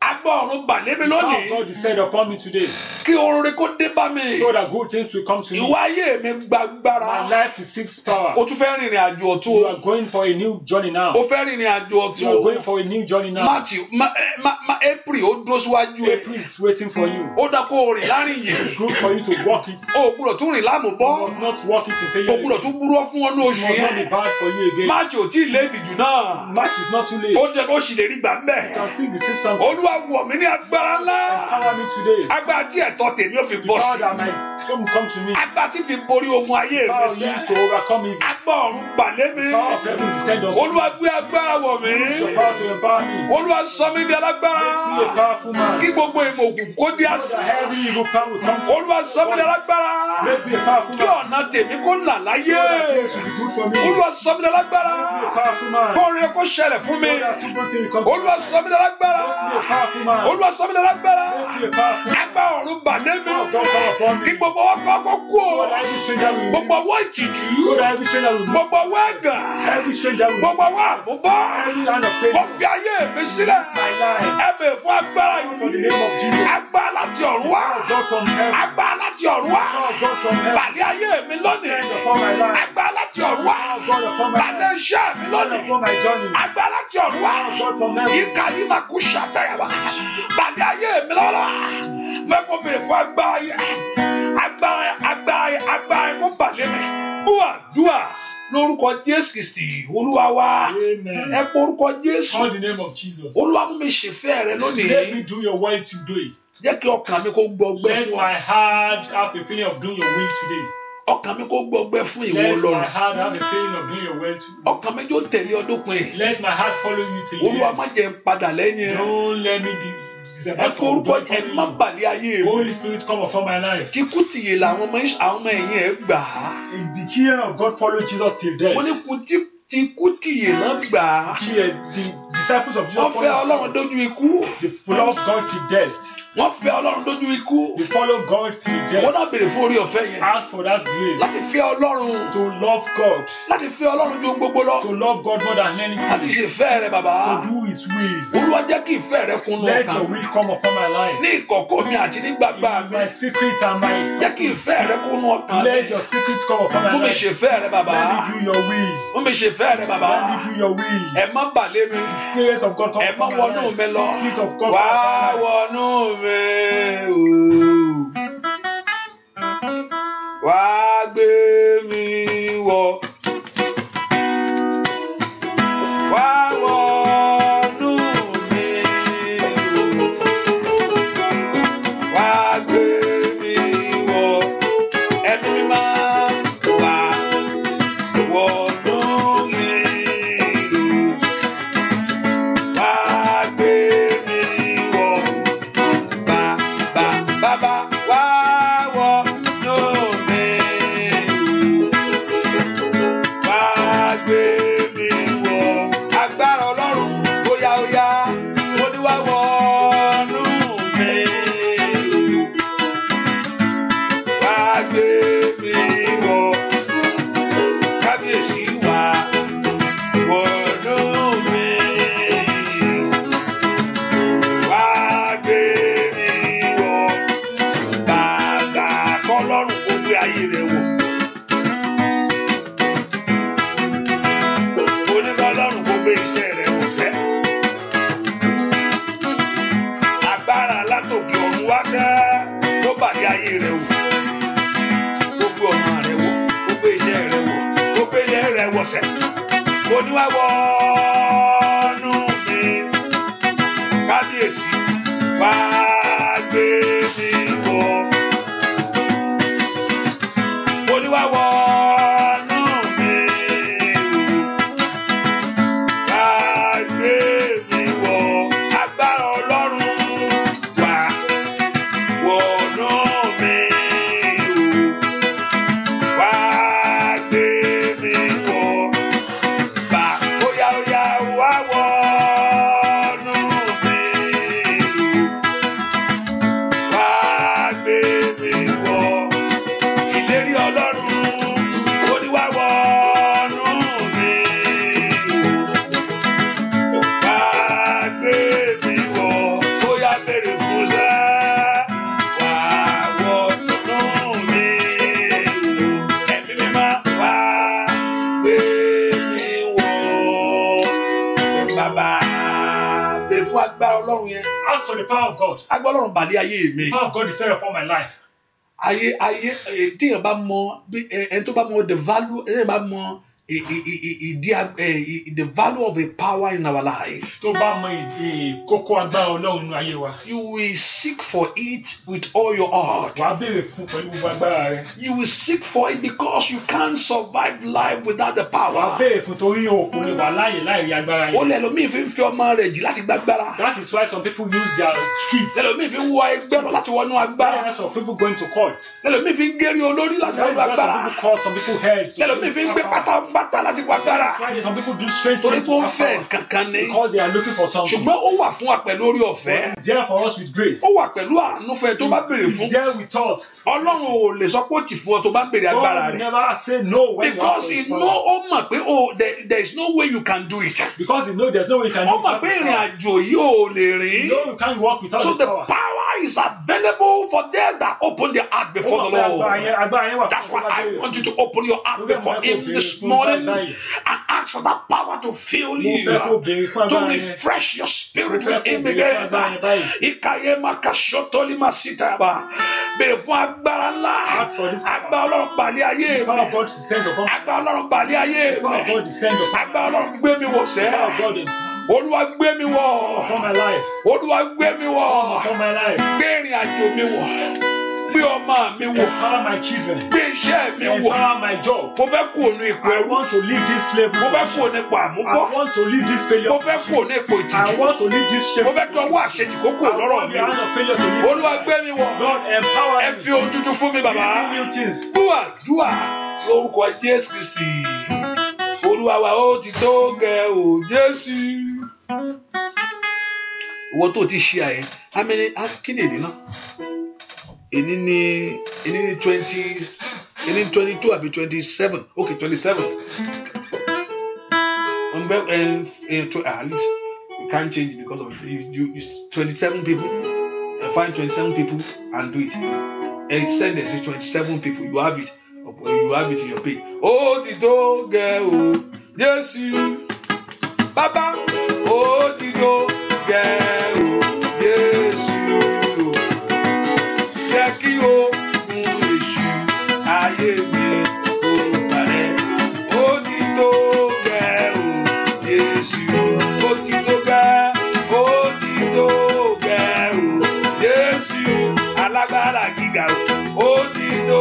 Agbá ọ̀run bà lé mi The power of lónìí. God descend upon me today, Kí oore kó dé bá mi. so that good things will come to me. Ìwà ayé mi gba agbára. My life receives power. O tún fẹ́ rìnrìn àjò ọ̀tun You o. are going for a new journey now. O fẹ́ rìnrìn àjò You ọ̀tun are o. going for a new journey now. April ó dúró síwájú ẹ. April is waiting for you. Ó dá kó o rìn láàrin It's yìí. good for you to walk it. O gbúdọ̀ tún rìn láàmú You bọ́. must not walk it in O failure. gbúdọ̀ It tún búrọ́ fún ọ ní must oṣù not be yẹn. bad for you again. Máàcì ò tí ì léètì jù náà. March is not too late. Ó jẹ́ kó sì lè rí gbà ń You bẹ̀. can still receive something. Olúwa wọ̀ mí ní agbára ńlá. Empower me today. Agbára tí ẹ̀tọ́ tèmi ó fi The bọ́ power sí. that might come to me. Agbára tí fi borí ogun ayé mi Power sẹ́. used to overcome evil. Agbára ọ̀run bà lé mi. Power of heaven descend on me. Olúwa gbé agbára wọ̀ mí. Use your power to empower me. Olúwa sọ mí di alágbára. Be a powerful man. Kí gbogbo ìmọ̀ òkùnkùn kó dí So àsì. that every evil power will come to Olúwa sọ mí di alágbára. Make me a powerful Kí man. ọ̀nà tèmi kó là So láyé. that things will be good for me. Olúwa sọ mí di alágbára. Be a powerful man. Kó rere kó ṣẹlẹ̀ fún mi. So that two good things will come to me. Olúwa sọ mí di alágbára. Be a powerful man. Olúwa sọ mí di alágbára. Be a powerful man. Agbára ọ̀run bà lé mi. Power of God come upon me. Kí gbogbo ọwọ́ kan kó kú o. So that every stranger will Gbogbo leave. ọwọ́ ìtìjú. So that every stranger will leave. Gbogbo ọwọ́ ẹ̀gàn. Every stranger will leave. Gbogbo ọwọ́ àmúbọ́. Every hand of Mo faith. fi ayé mi sílẹ̀. My life. Ẹ bẹ̀ fún agbára For the yìí. name of Jesus. Agbára láti ọ̀run wá. Power of God from heaven. Agbára láti ọ̀run wá. Power of God from heaven. Bàlẹ́ ayé mi lónìí. Send upon my life. Agbára láti ọ̀run wá. Power of God upon my Bàlẹ́ life. iṣẹ́ mi Send lónìí. upon my journey. Agbára láti ọ̀run wá. Power of God from heaven. Ìkàlí máa kú ṣàtàyàwá. Bàlẹ́ ayé mi lọ́la. Mẹ́kọ̀ bèrè fún agbára yẹn. Agbára yẹn kó bàlẹ́ mi. Dúà lórúkọ Jésù Kristi Olúwa wa. Amen. Ẹ pọ orúkọ Jésù. Call the name of Jesus. Olúwa mú mi ṣèfẹ́ rẹ Let lónìí. me do your will today. Jẹ́ kí ọkàn mi kó gbọgbẹ́ Let fún ọ. my heart have a feeling of doing your will today. Ọkàn mi kó gbọgbẹ́ fún ìwọ Let my Ọlọ́run. heart have a feeling of doing your will today. Ọkàn mi jó tẹ̀lé ọdún pin. Let my heart follow you till Olúwa the má jẹ́ n padà lẹ́yìn end. ẹ. Don't let me Ẹ disappoint kó orúkọ God ẹ má following you. bàlẹ́ ayé mi. Holy Spirit come upon my life. Kíkú tìyè làwọn ọmọ ẹ̀yìn ẹ̀ gbà á. The children of God follow Jesus till death. Mo ní tikú tìyè náà gbà á. The disciples of Jesus Wọ́n fẹ́ Ọlọ́run follow dójú ikú. They follow God till death. Wọ́n fẹ́ Ọlọ́run dójú ikú. They follow God till Wọ́n death. náà béèrè fún orí ọ̀fẹ́ yẹn. Ask for that grace Láti fẹ́ Ọlọ́run. to love God, Láti fẹ́ Ọlọ́run ju gbogbo lọ. to love God more than Láti anything, ṣe ìfẹ́ rẹ bàbá. to do His will. Olúwa jẹ́ kí ìfẹ́ rẹ kúnnú Let ọkàn your mi. will come upon my life. Ní ìkọ̀kọ̀ mi àti ní gbàgbà In mi. my secret and my Jẹ́ kí ìfẹ́ rẹ kúnnú ọkàn mi. let your secret come upon my Mú mi life. ṣèfẹ́ rẹ bàbá. Let me do your will. Mú mi ṣèfẹ́ rẹ bàbá. Let me do your will. Ẹ má bà lé mi. The Spirit of God come Ẹ má upon my wọnú life. mi lọ. Spirit of God Wá come upon my life. wọnú mi o. Wá gbé mi wọ̀. Wá wọnú mi o. Wá gbé mi wọ̀. Ẹ̀mí mímọ́ wá wọnú mi o. Wá gbé mi wọ̀. Bàbá wá Olúwa wọnú mi. Kábíyèsí wá gbé mi wọ̀. Olúwa wọnú mi. Wá gbé mi wọ̀. Agbára Ọlọ́run wá wọnú mi. Wá gbé mi wọ̀. Bá óyá óyá wá wọnú mi. Wá gbé mi wọ̀. Ìlérí Ọlọ́run ó ní wá wọnú mi. Wá gbé mi wọ̀. Óyá béèrè fún sẹ́. Wá wọnú mi. Ẹ̀mí mímọ́ wá gbé mi wọ̀. Bàbá bèrè fún agbára Ọlọ́run yẹn. Ask for the power of God. Agbára Ọlọ́run bàlẹ́ ayé mi. The power of God is set upon my life. Ayé téèyàn bá mọ bí ẹni tó bá mọ the value ẹni bá mọ the value of a power in our life. Tó bá mọ kókó agbára Ọlọ́run nínú ayé wa. You will seek for it with all your heart. Wàá béèrè fún pẹ̀lú gbogbo agbára rẹ. You will seek for it because you can't survive life without the Wàá power. béèrè fún torí òkú lè wà láàyè láìrí agbára Ó yẹn. lè lómi fi ń fi ọmọ rẹ̀ jì láti gbàgbára. That is why some people use their kids. Lẹ́lòmí fi ń wọ ẹgbẹ́ lọ láti wọnú agbára. That's why some people going to courts. Lẹ́lòmí fi ń gérí olórí láti That wọnú is why some agbára. people call some people heads. to Lẹ́lòmí fi ń gbé pátápátá láti wọ agbára. That's why some people do strange Torí things pé ó to ń fẹ́ have power. kankan ni. Because they are looking for something. Ṣùgbọ́n ó wà fún wa pẹ̀lú orí ọ̀fẹ́. It's there for us with grace. Ó wà pẹ̀lú àánú fún ẹ tó bá béèrè It's fún. there with us. Ọlọ́run ò lè sọ pé ó tì fún ọ tó bá béèrè agbára God will rẹ̀. never say no when you ask Because for he his know power. ó mọ̀ pé there is no way you can do it. Because he knows there's no way you can do Ó mọ̀ it. pé ìrìn àjò yìí ò lè You rìn. know you can't walk without So his the power. power is available for them that open their heart before the Lord. That's why I want you to open your heart before Him this morning and ask for that power to fill you, to refresh your spirit with Him again. Ikayema kashotolima sitaba. Bèrè fún agbára ńlá. Agbára Ọlọ́run balẹ̀ ayé mi. Agbára Ọlọ́run balẹ̀ ayé mi. Agbára Ọlọ́run gbé mi wọ̀ sẹ́. Olúwa gbé mi wọ̀. Olúwa gbé mi wọ̀. Gbé ìrìn àjò mi wọ̀. Gbé ọmọ mi wọ̀. Empower my children. Gbé iṣẹ́ mi wọ̀. Empower my job. Mo fẹ́ kú ònú ipò I ẹrú. want to leave this slavery. Mo fẹ́ kú ònú ipò I àmúbọ́. want to leave this failure. Mo fẹ́ kú ònú ipò I ìtìjú. want to leave this shame. Mo fẹ́ kí ọwọ́ àṣetì kó kúrò I lọ́rọ̀ want mi. the hand of failure to leave. Olúwa gbé mi wọ̀. Lord, empower Ẹ me. fi ohun tuntun fún mi bàbá. Give me new things. Dúà dúà lórúkọ Jésù Kristi. Olúwa wa ó ti tó gẹ ò Jésù. Ìwọ tó ti ṣe àyẹ̀, kí ni èdè náà? Èní ní 22 àbí 27. Okay, 27. At least you can't change it because of you 27 people. Find 27 people and do it. Send it to 27 people. You have it. You have it in your page. Ó ti tó gẹ ò Jésù. Bàbá, ó ti tó gẹ ò Jésù. Jẹ́ kí o mú èṣù ayé mi kó parẹ́. Ó ti tó gẹ ò Jésù. Ó ti tó gẹ, ó ti tó gẹ ò Jésù. Alágbára gíga o. Ó ti tó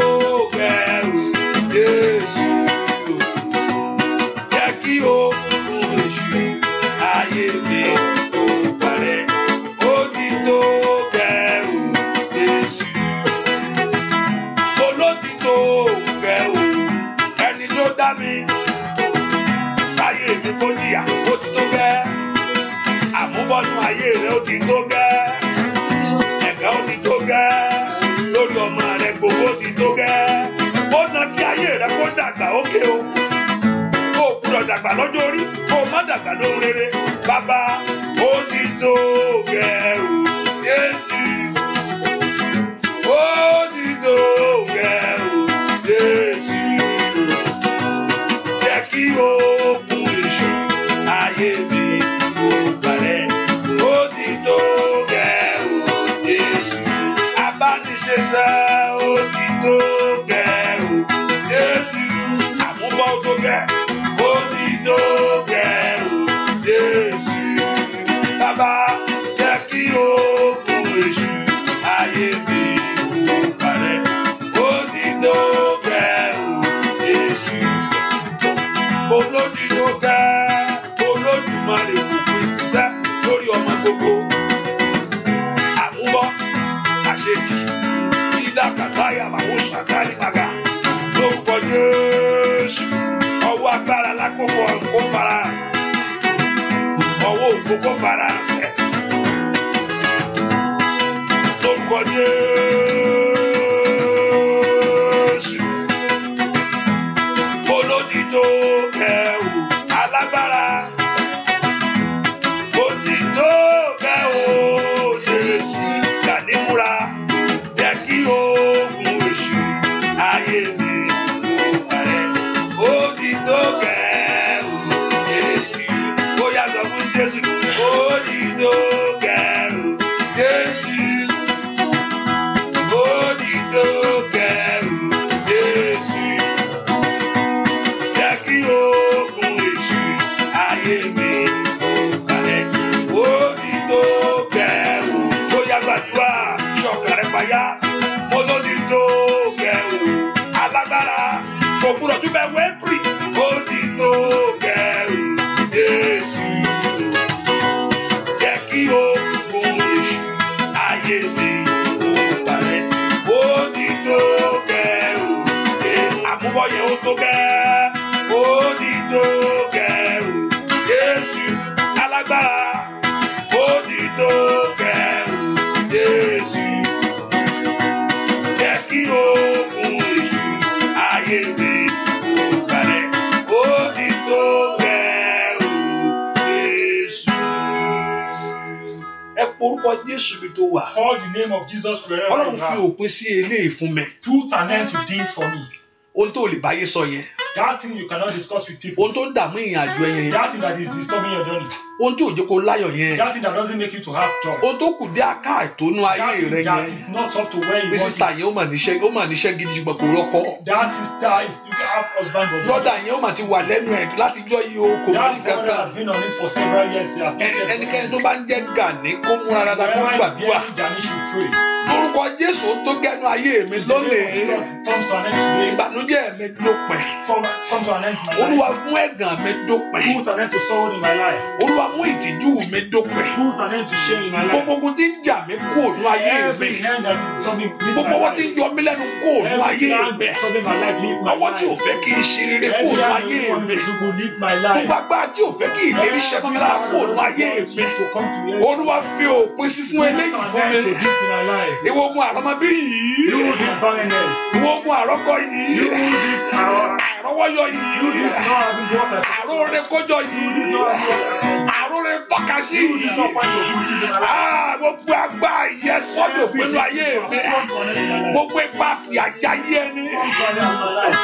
gẹ ò Jésù. Jẹ́ kí o mú èṣù ayé mi kó parẹ́. Ó ti tó gẹ ò Jésù. Olótìtó gẹ ò ẹni tó dá mi. Ayé mi kó jìyà, ó ti tó gẹ. Àmúbọ́nú ayé rẹ̀ ó ti tó gẹ. Ẹ̀gá ó ti tó gẹ. Lórí ọmọ rẹ̀ gbogbo ó ti tó gẹ. Ó ná kí ayé rẹ̀ kó dàgbà ókè o. Kó o gbúdọ̀ dàgbà lọ́jọ́ orí, kó o má dàgbà lóhun rere. Bàbá, ó ti tó gẹ ò Jésù. Ó ti tó gẹ ò Jésù. Jẹ́ kí ogun èṣù ayé mi kó parẹ́. Ó ti tó gẹ ò Jésù. Abániṣẹ́ṣẹ́ ó ti tó gẹ ò Jésù. Àmúbọ́ tó gẹ, ó ti tó gẹ orúkọ Jésù mi tó wà. Call the name of Jesus wherever Ọlọ́run you fi are. òpin sí eléyìí fún mi. Put an end to this for me. Ohun tó lè báyé sọ yẹn. That thing you cannot discuss with people. Ohun tó ń dààmú ìrìn àjò ẹ yẹn. That thing that is disturbing your journey. Ohun tó jẹ́ kó láyọ̀ yẹn. That thing that doesn't make you to have joy. Ohun tó kù dé àká ìtónú That ayé thing rẹ that yẹn. is not up to where you Bí want sísá it. yẹn ó mà níṣẹ́ gidi ṣùgbọ́n kò rọ́kọ. That sister is you have husband but Brọ́dà yẹn ó mà ti wà lẹ́nu ẹ̀ látijọ́ yìí o kò that ní brother has kankan. been on it for several years. He has not yet Ẹnikẹ́ni tó bá ń jẹ́ Gani kó múra dáadáa kó wherever gbàdúrà. he Gani should pray. Lórúkọ Jésù ó tó gẹ́nu ayé mi lónìí. Jesus comes to an end today. Ìbànújẹ́ mi dópin. Come to an end to my Olúwa life. mú ẹ̀gàn mi dópin. Put an end to sorrow in my life. Olúwa mú ìtìjú mi dópin. Put an end to shame in my life. Gbogbo ogun tí ń jà mí kú ònú ayé Every mi. hand that is disturbing me. Gbogbo ọwọ́ tí ń yọ mí lẹ́nu kú ònú Every ayé hand mi. disturbing my life, leave my Ọwọ́ tí ò life. fẹ́ kí n ṣe rere kú Every ònú hand ayé that mi. wants to leave my Gbogbo life. agbára tí ò fẹ́ kí ìlérí ṣẹ fún mi lára kú ònú ayé mi. Olúwa fi òpin sí fún eléyìí fún mi. Ìwọ ogun àrọ́mọbí yìí. You this barrenness. Ìwọ ogun àrọ́kọ yìí. You this Àrọ́wọ́yọ you yìí. this not having water. Àróore kójọ yìí. Àróore tọ́ka sí You this not yìí. find your beauty in my life. Gbogbo agbára yẹ sọ́dọ̀ pinnu ayé mi. Gbogbo ipa fi àjà yí ẹni.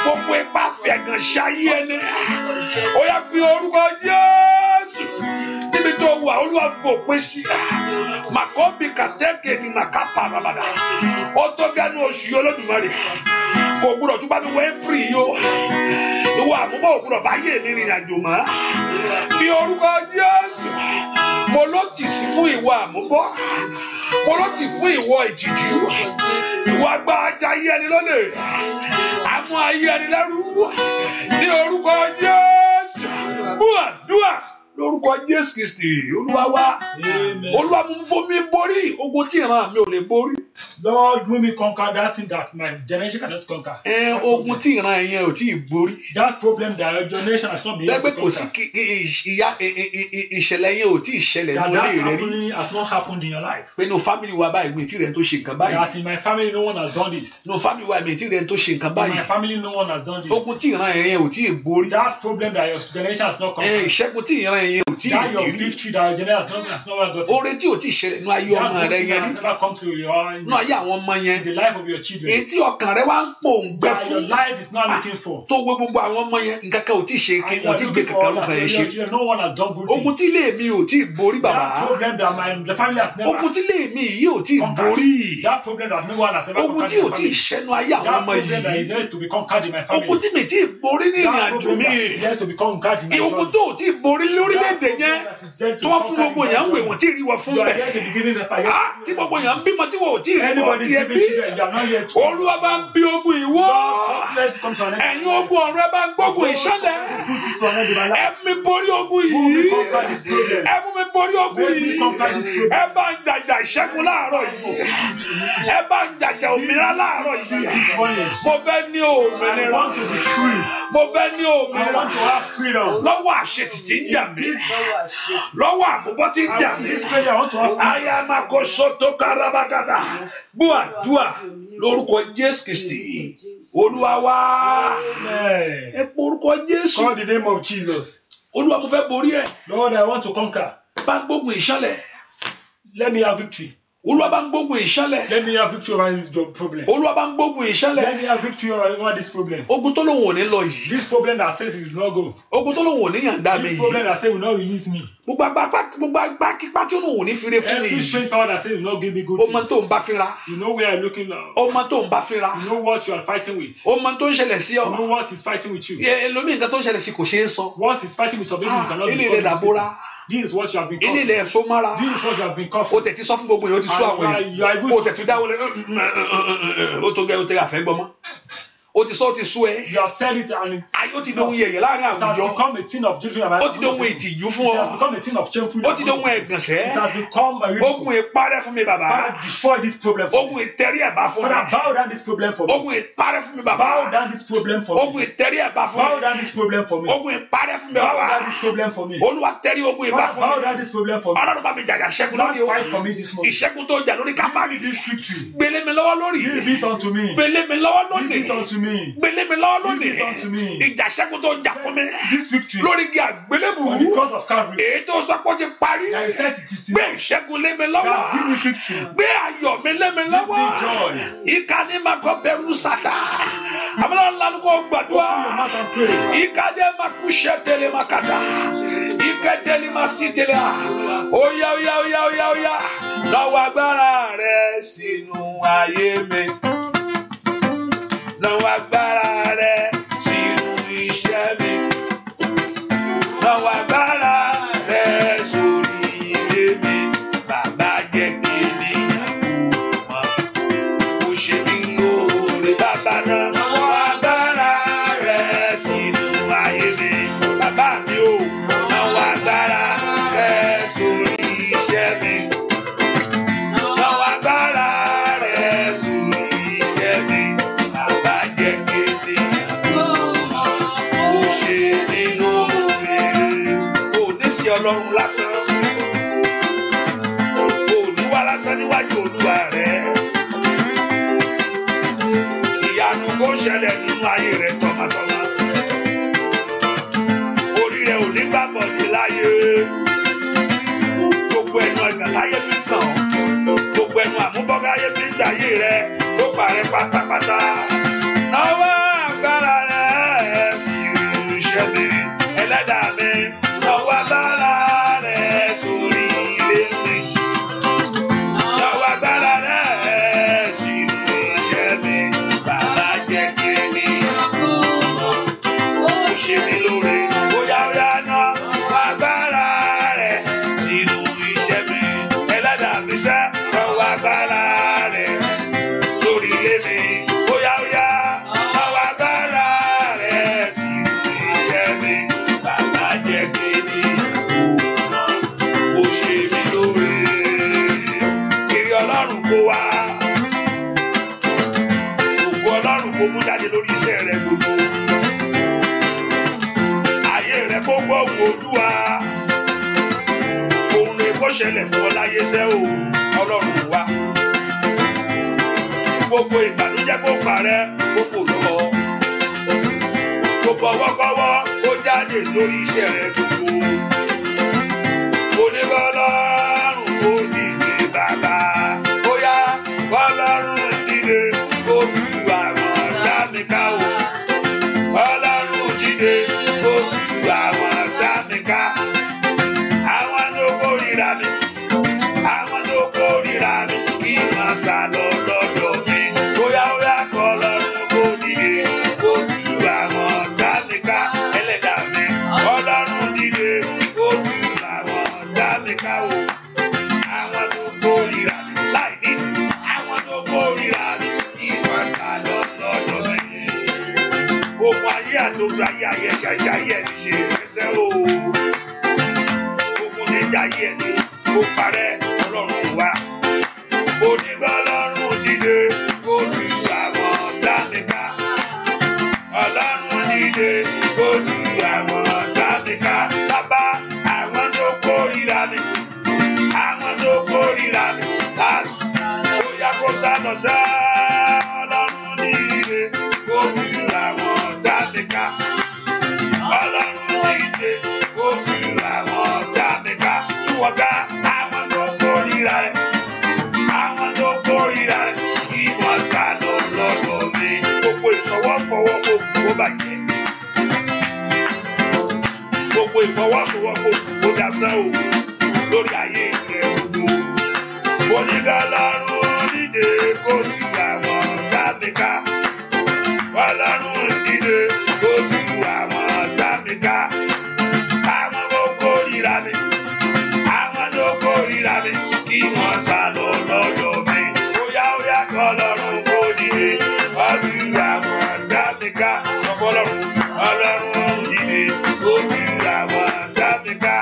Gbogbo ipa fi ẹ̀gàn ṣayé ẹni. Ó yá fi orúkọ Jésù. Níbi tó wà Olúwa fòpin sí. Màkọ́bí kàtẹ́kẹ̀ ni màkàpà bàbàdà. Ó tó gẹ́nu oṣù yìí Olódùmarè. Kò gbúdọ̀ tún bá mi wọ April yìí o. Ìwọ àmúbọ̀ ò gbúdọ̀ bá yé mi rìnrìn àjò mọ́. Fi orúkọ Jésù. Mo ló tì sí fún ìwọ àmúbọ̀. Mo ló tì fún ìwọ ìtìjú. Ìwọ agbára ajá ayé ẹni lólè. Àmú ayé ẹni lẹ́rú. Ní orúkọ Jésù. Búàdúà lórúkọ Jésù Kristi Olúwa wa. Olúwa mú fomi borí ogun tí ìran mi ò lè borí. Lord, let me conquer that thing that my generation cannot conquer. Ogun tí ìran yẹn ò tí ì borí. That problem that your generation has not been able to Lẹ́gbẹ́ kò sí conquer. ìṣẹ̀lẹ̀ yẹn ò tí ì ṣẹlẹ̀ That ní orí rẹ rí. happening has not happened in your life. Pé no family wa báyìí mi tí rẹ̀ tó ṣe nǹkan báyìí. That in my family no one has done this. No family wa mi tí rẹ̀ tó ṣe nǹkan In my báyìí. family no one has done this. Ogun tí ìran yẹn ò tí ì borí. That problem that your generation has not conquered. Ìṣẹ́gun tí ìran yẹn ò tí ì That your rí. victory that your generation has not gotten. Oore tí ò tí ì ṣẹlẹ̀ nínú ayé ọmọ That rẹ victory yẹn that rí. has never come to your Nínú ayé àwọn ọmọ yẹn. the life of your children. Èyí tí ọkàn rẹ wá ń pòǹgbẹ That your fún. life is not looking for. Tó wo gbogbo àwọn ọmọ yẹn nǹkan kan ò tí ì ṣe kí And you wọ́n are ti gbé looking kankan for lókan that yẹn your ṣe. children. No one has done good Ogun things. tí ilé mi ò tí ì borí That bàbá. problem that the family has never Ogun tí ilé mi yìí ò tí ì borí. That problem that no one has ever Ogun conquered tí in ò my tí ì family. ṣẹ́nu ayé àwọn That ọmọ problem that yìí. is there to be conquered in my family. Ogun tí mi tí ì borí ní ìrìn That àjò problem mi. that is there to be conquered in my Ogun family. tó ò tí ì borí lórílẹ̀‐èdè yẹn. Tí wọ́n fún gbogbo èèyàn ń wè wọ́n tí ì rí wọn fún You are bẹ̀. here to be giving the fire. Tí gbogbo èèyàn ń bímọ tí wọ́n ò tí ì rí wọn Anybody tí ẹ giving bí. children, you are not yet. Olúwa bá ń bí ogun ìwọ. Let's come to an end. Ẹ̀yin ogun ọ̀run ẹ bá ń gbógun ìṣẹ̀lẹ̀. Put it to an end in my life. Ẹ mú mi borí ogun Move me yìí. conquer this problem. Ẹ mú mi borí ogun Let me yìí. conquer this problem. Ẹ bá ń jàjà ìṣẹ́gun láàárọ̀ yìí. Ẹ bá ń jàjà òmìnira láàárọ̀ yìí. This morning, Mo fẹ́ ní I òmìnira. want to be free. Mo fẹ́ ní I òmìnira. want to have freedom. Lọ́wọ́ àṣetì tí ń jà mí. This Lọ́wọ́ àkókò tí ń jà mí. this day I want to have freedom. Ayamakoso tó karabagada. Gbọ́ lórúkọ Jésù Kristi. Olúwa wa. Amen. Ẹ pe orúkọ Jésù. Call the name of Jesus. Olúwa mo fẹ́ borí ẹ̀. Lord, I want to conquer. Bá ń gbógun ìṣẹ̀lẹ̀. Let me have victory. Olúwa bá ń gbógun ìṣẹ̀lẹ̀. Let me have victory over this problem. Olúwa bá ń gbógun Let ìṣẹ̀lẹ̀. me have victory over this problem. Ogun tó lóun ò ní lọ yìí. This problem that says it will not go. Ogun tó lóun ò ní yàǹda mi This yìí. problem that says will not release me. Gbogbo agbá kípá tí ó lóun ò ní fire fún mi Every yìí. strange power that says will not give me good Ó mọ things. tó ń bá fínra. You know where you're looking now. Ó mọ tó ń bá fínra. You know what you are fighting with. Ó mọ tó ń ṣẹlẹ̀ sí You ọ. know what is fighting with you. Ẹlòmíì nǹkan tó ń ṣẹlẹ̀ sí kò ṣeé sọ. What is fighting with some people you cannot Ilé discuss ilẹ̀ with people. dàbóra. This is what you have been Ilé called. ilẹ̀ ẹ̀ṣọ́ mára. This is what you have been called O for. tẹ̀ ti sọ fún gbogbo yẹn, o ti sú àwọn You are yẹn. able O to- tẹ̀ ti dáwọ́ lé. O tó gẹ́ o tẹ̀ àfẹ́ gbọmọ. O ti sọ o ti sú ẹ. You have said it and it Ayé o ti dohun yẹ̀yẹ̀ láàrin has àwùjọ. become a thing of judgment. O ti dohun ìtìjú fún It has ọ. become a thing of shameful. O ti dohun It ẹ̀gànṣẹ́. has become a Ogun ìparẹ́ fún mi bàbá. Father, destroy this problem for Ogun me. ìtẹ̀rí ẹ̀bá fún Father, mi. bow down this problem for me. Ogun ìparẹ́ fún mi Bow bàbá. down this problem for me. Ogun ìtẹ̀rí ẹ̀bá fún Bow mi. down this problem for me. Ogun ìparẹ́ fún mi Bow bàbá. down this problem for me. Olúwa tẹ̀rí ogun ìbá Father, fún bow mi. down this problem for me. Ọlọ́run bá mi jàjà ṣẹ́gun Lord, lónìí o. fight for me this morning. Ìṣẹ́gun tó jà lórí káfáàrí. This victory. Gbélé mi lọ́wọ́ lórí. Give it unto me. Gbélé mi lọ́wọ́ Give it lónìí. unto me. me. Gbélé mi lọ́wọ́ Give it lónìí. unto me. Ìjà ṣẹ́gun tó jà fún mi. This victory Lórí igi àgbélébùú. on the cross of Calvary. Èyí tó sọ pé ó ti parí. That you said it is Gbé enough. ìṣẹ́gun lé mi God, lọ́wọ́. give me victory. Gbé ayọ̀ mi lé mi Give lọ́wọ́. me joy. Ìkànnì máa kọ́ bẹ̀rù sàtà. Àmọ́ lánàá kò gbàdúrà. Open your mouth and pray. Ìkàdé máa kú ṣẹ́ tẹ́lẹ̀ máa kàtà. Ìkẹ́tẹ́lẹ̀ máa sí tẹ́lẹ̀ à. Óyá óyá óyá óyá óyá. Lọ́wọ́ agbára rẹ̀ sínú ayé mi. Lọ́wọ́ agbára rẹ̀ sínú iṣẹ́ mi. Lọ́wọ́ agbára rẹ̀ sórí ilé mi. Bàbá jẹ́ kí ènìyàn kú mọ́. Ó ṣe mí lóore bàbá náà. Lọ́wọ́ agbára rẹ̀ sínú ayé mi. Bàbá mi ò. Lọ́wọ́ agbára rẹ̀ sórí iṣẹ́ mi. Lọ́wọ́ agbára rẹ̀ sórí iṣẹ́ mi. Bàbá jẹ́ kí ènìyàn kú mọ́. Ó ṣe mí lóore. Ó ní sí Ọlọ́run lásán. Ó ní wá lásán níwájú Olúwa rẹ̀. Ìyanu kò ṣẹlẹ̀ nínú ayé rẹ̀ tọmọtọmọ. Orí rẹ̀ ò ní gbàgbọ́ ní láyé. Gbogbo ẹnu ẹ̀gàn láyé fi ń tàn ọ́. Gbogbo ẹnu àmúbọ́gá ayé fi ń dàyé rẹ̀. Ó parẹ́ pátápátá. Lọ́wọ́ agbára rẹ̀ sí iṣẹ́ mi. Ẹlẹ́dàá mi. Lọ́wọ́ agbára rẹ̀ sórí ilé mi. Lọ́wọ́ agbára rẹ̀ sínú iṣẹ́ mi. Bàbá jẹ́ kí ènìyàn kú mọ́. Ó ṣe mí lóore. Óyá óyá náà. Agbára rẹ̀ sínú iṣẹ́ mi. Ẹlẹ́dàá mi sẹ́. Lọ́wọ́ agbára rẹ̀ sórí ilé mi. Óyá óyá. Lọ́wọ́ agbára rẹ̀ sínú iṣẹ́ mi. Bàbá jẹ́ kí ènìyàn kú mọ́. Ó ṣe mí lóore. Èrè Ọlọ́run kó wá. Ògo Ọlọ́run kó mú jáde lórí iṣẹ́ rẹ gbogbo. Ayé rẹ kó gbọ́ òun Olúwa. Ohun rẹ̀ kó ṣẹlẹ̀ fún ọ láyé sẹ́ o. Ọlọ́run wá. Gbogbo ìbànújẹ́ kó parẹ́ kó fò lọ́wọ́. Gbogbo ọwọ́kọ́wọ́ kó jáde lórí iṣẹ́ rẹ gbogbo. Oníbọ́lọ́run ó dìde bàbá. Bóyá bọ́lọ́run dìde ó ju àwọn ọ̀tá mi ká o. Bọ́lọ́run dìde ó ju àwọn ọ̀tá mi ká. Àwọn tó kórìíra mi. Àwọn tó kórìíra mi. Kí wọ́n sá lọ lọ́dọ̀ mi. Bóyá bóyá kọ́ lọ́run kó dìde ó ju àwọn ọ̀tá mi ká. Ẹlẹ́dàá mi. Ọlọ́run dìde ó ju àwọn ọ̀tá mi ká o. Àwọn tó kórìíra mi láì nídìí. Àwọn tó kórìíra mi. Kí wọ́n sá lọ lọ́dọ̀ mi. Ogun ayé àtòkù ayé ayé ṣàṣà ayé ẹni ṣe ẹsẹ̀ o. Ogun ní ìjà ayé ẹni ó parẹ́ Ọlọ́run wá. Onígbà Ọlọ́run dìde ó ju àwọn ọ̀tá mi ká. Ọlọ́run dìde ó ju àwọn ọ̀tá mi ká. Bàbá àwọn tó kórìíra mi. Àwọn tó kórìíra mi. Ó yá kó sá lọ sẹ́. Ọlọ́run dìde ó ju àwọn ọ̀tá mi ká. Ọlọ́run dìde ó ju àwọn ọ̀tá mi ká. Tú wọn ká àwọn tó kórìíra rẹ̀. Àwọn tó kórìíra rẹ̀. Kí wọ́n sá lọ lọ́dọ̀ mi. Gbogbo ìfọwọ́fọwọ́ kó bàjẹ́. Gbogbo ìfọwọ́sowọ́pọ̀ kó dasán o. Lórí ayé rẹ̀ gbogbo. Onígbà Ọlọ́run dìde kó ju àwọn ọ̀tá mi ká. Ọlọ́run dìde kó ju àwọn ọ̀tá mi ká. Àwọn tó kórìíra mi. Àwọn tó kórìíra mi. Kí wọ́n sá lọ lọ́dọ̀ mi. Óyá óyá kọ́ Ọlọ́run kó dìde kó ju àwọn ọ̀tá mi ká. Ọlọ́run dìde kó ju àwọn ọ̀tá mi ká.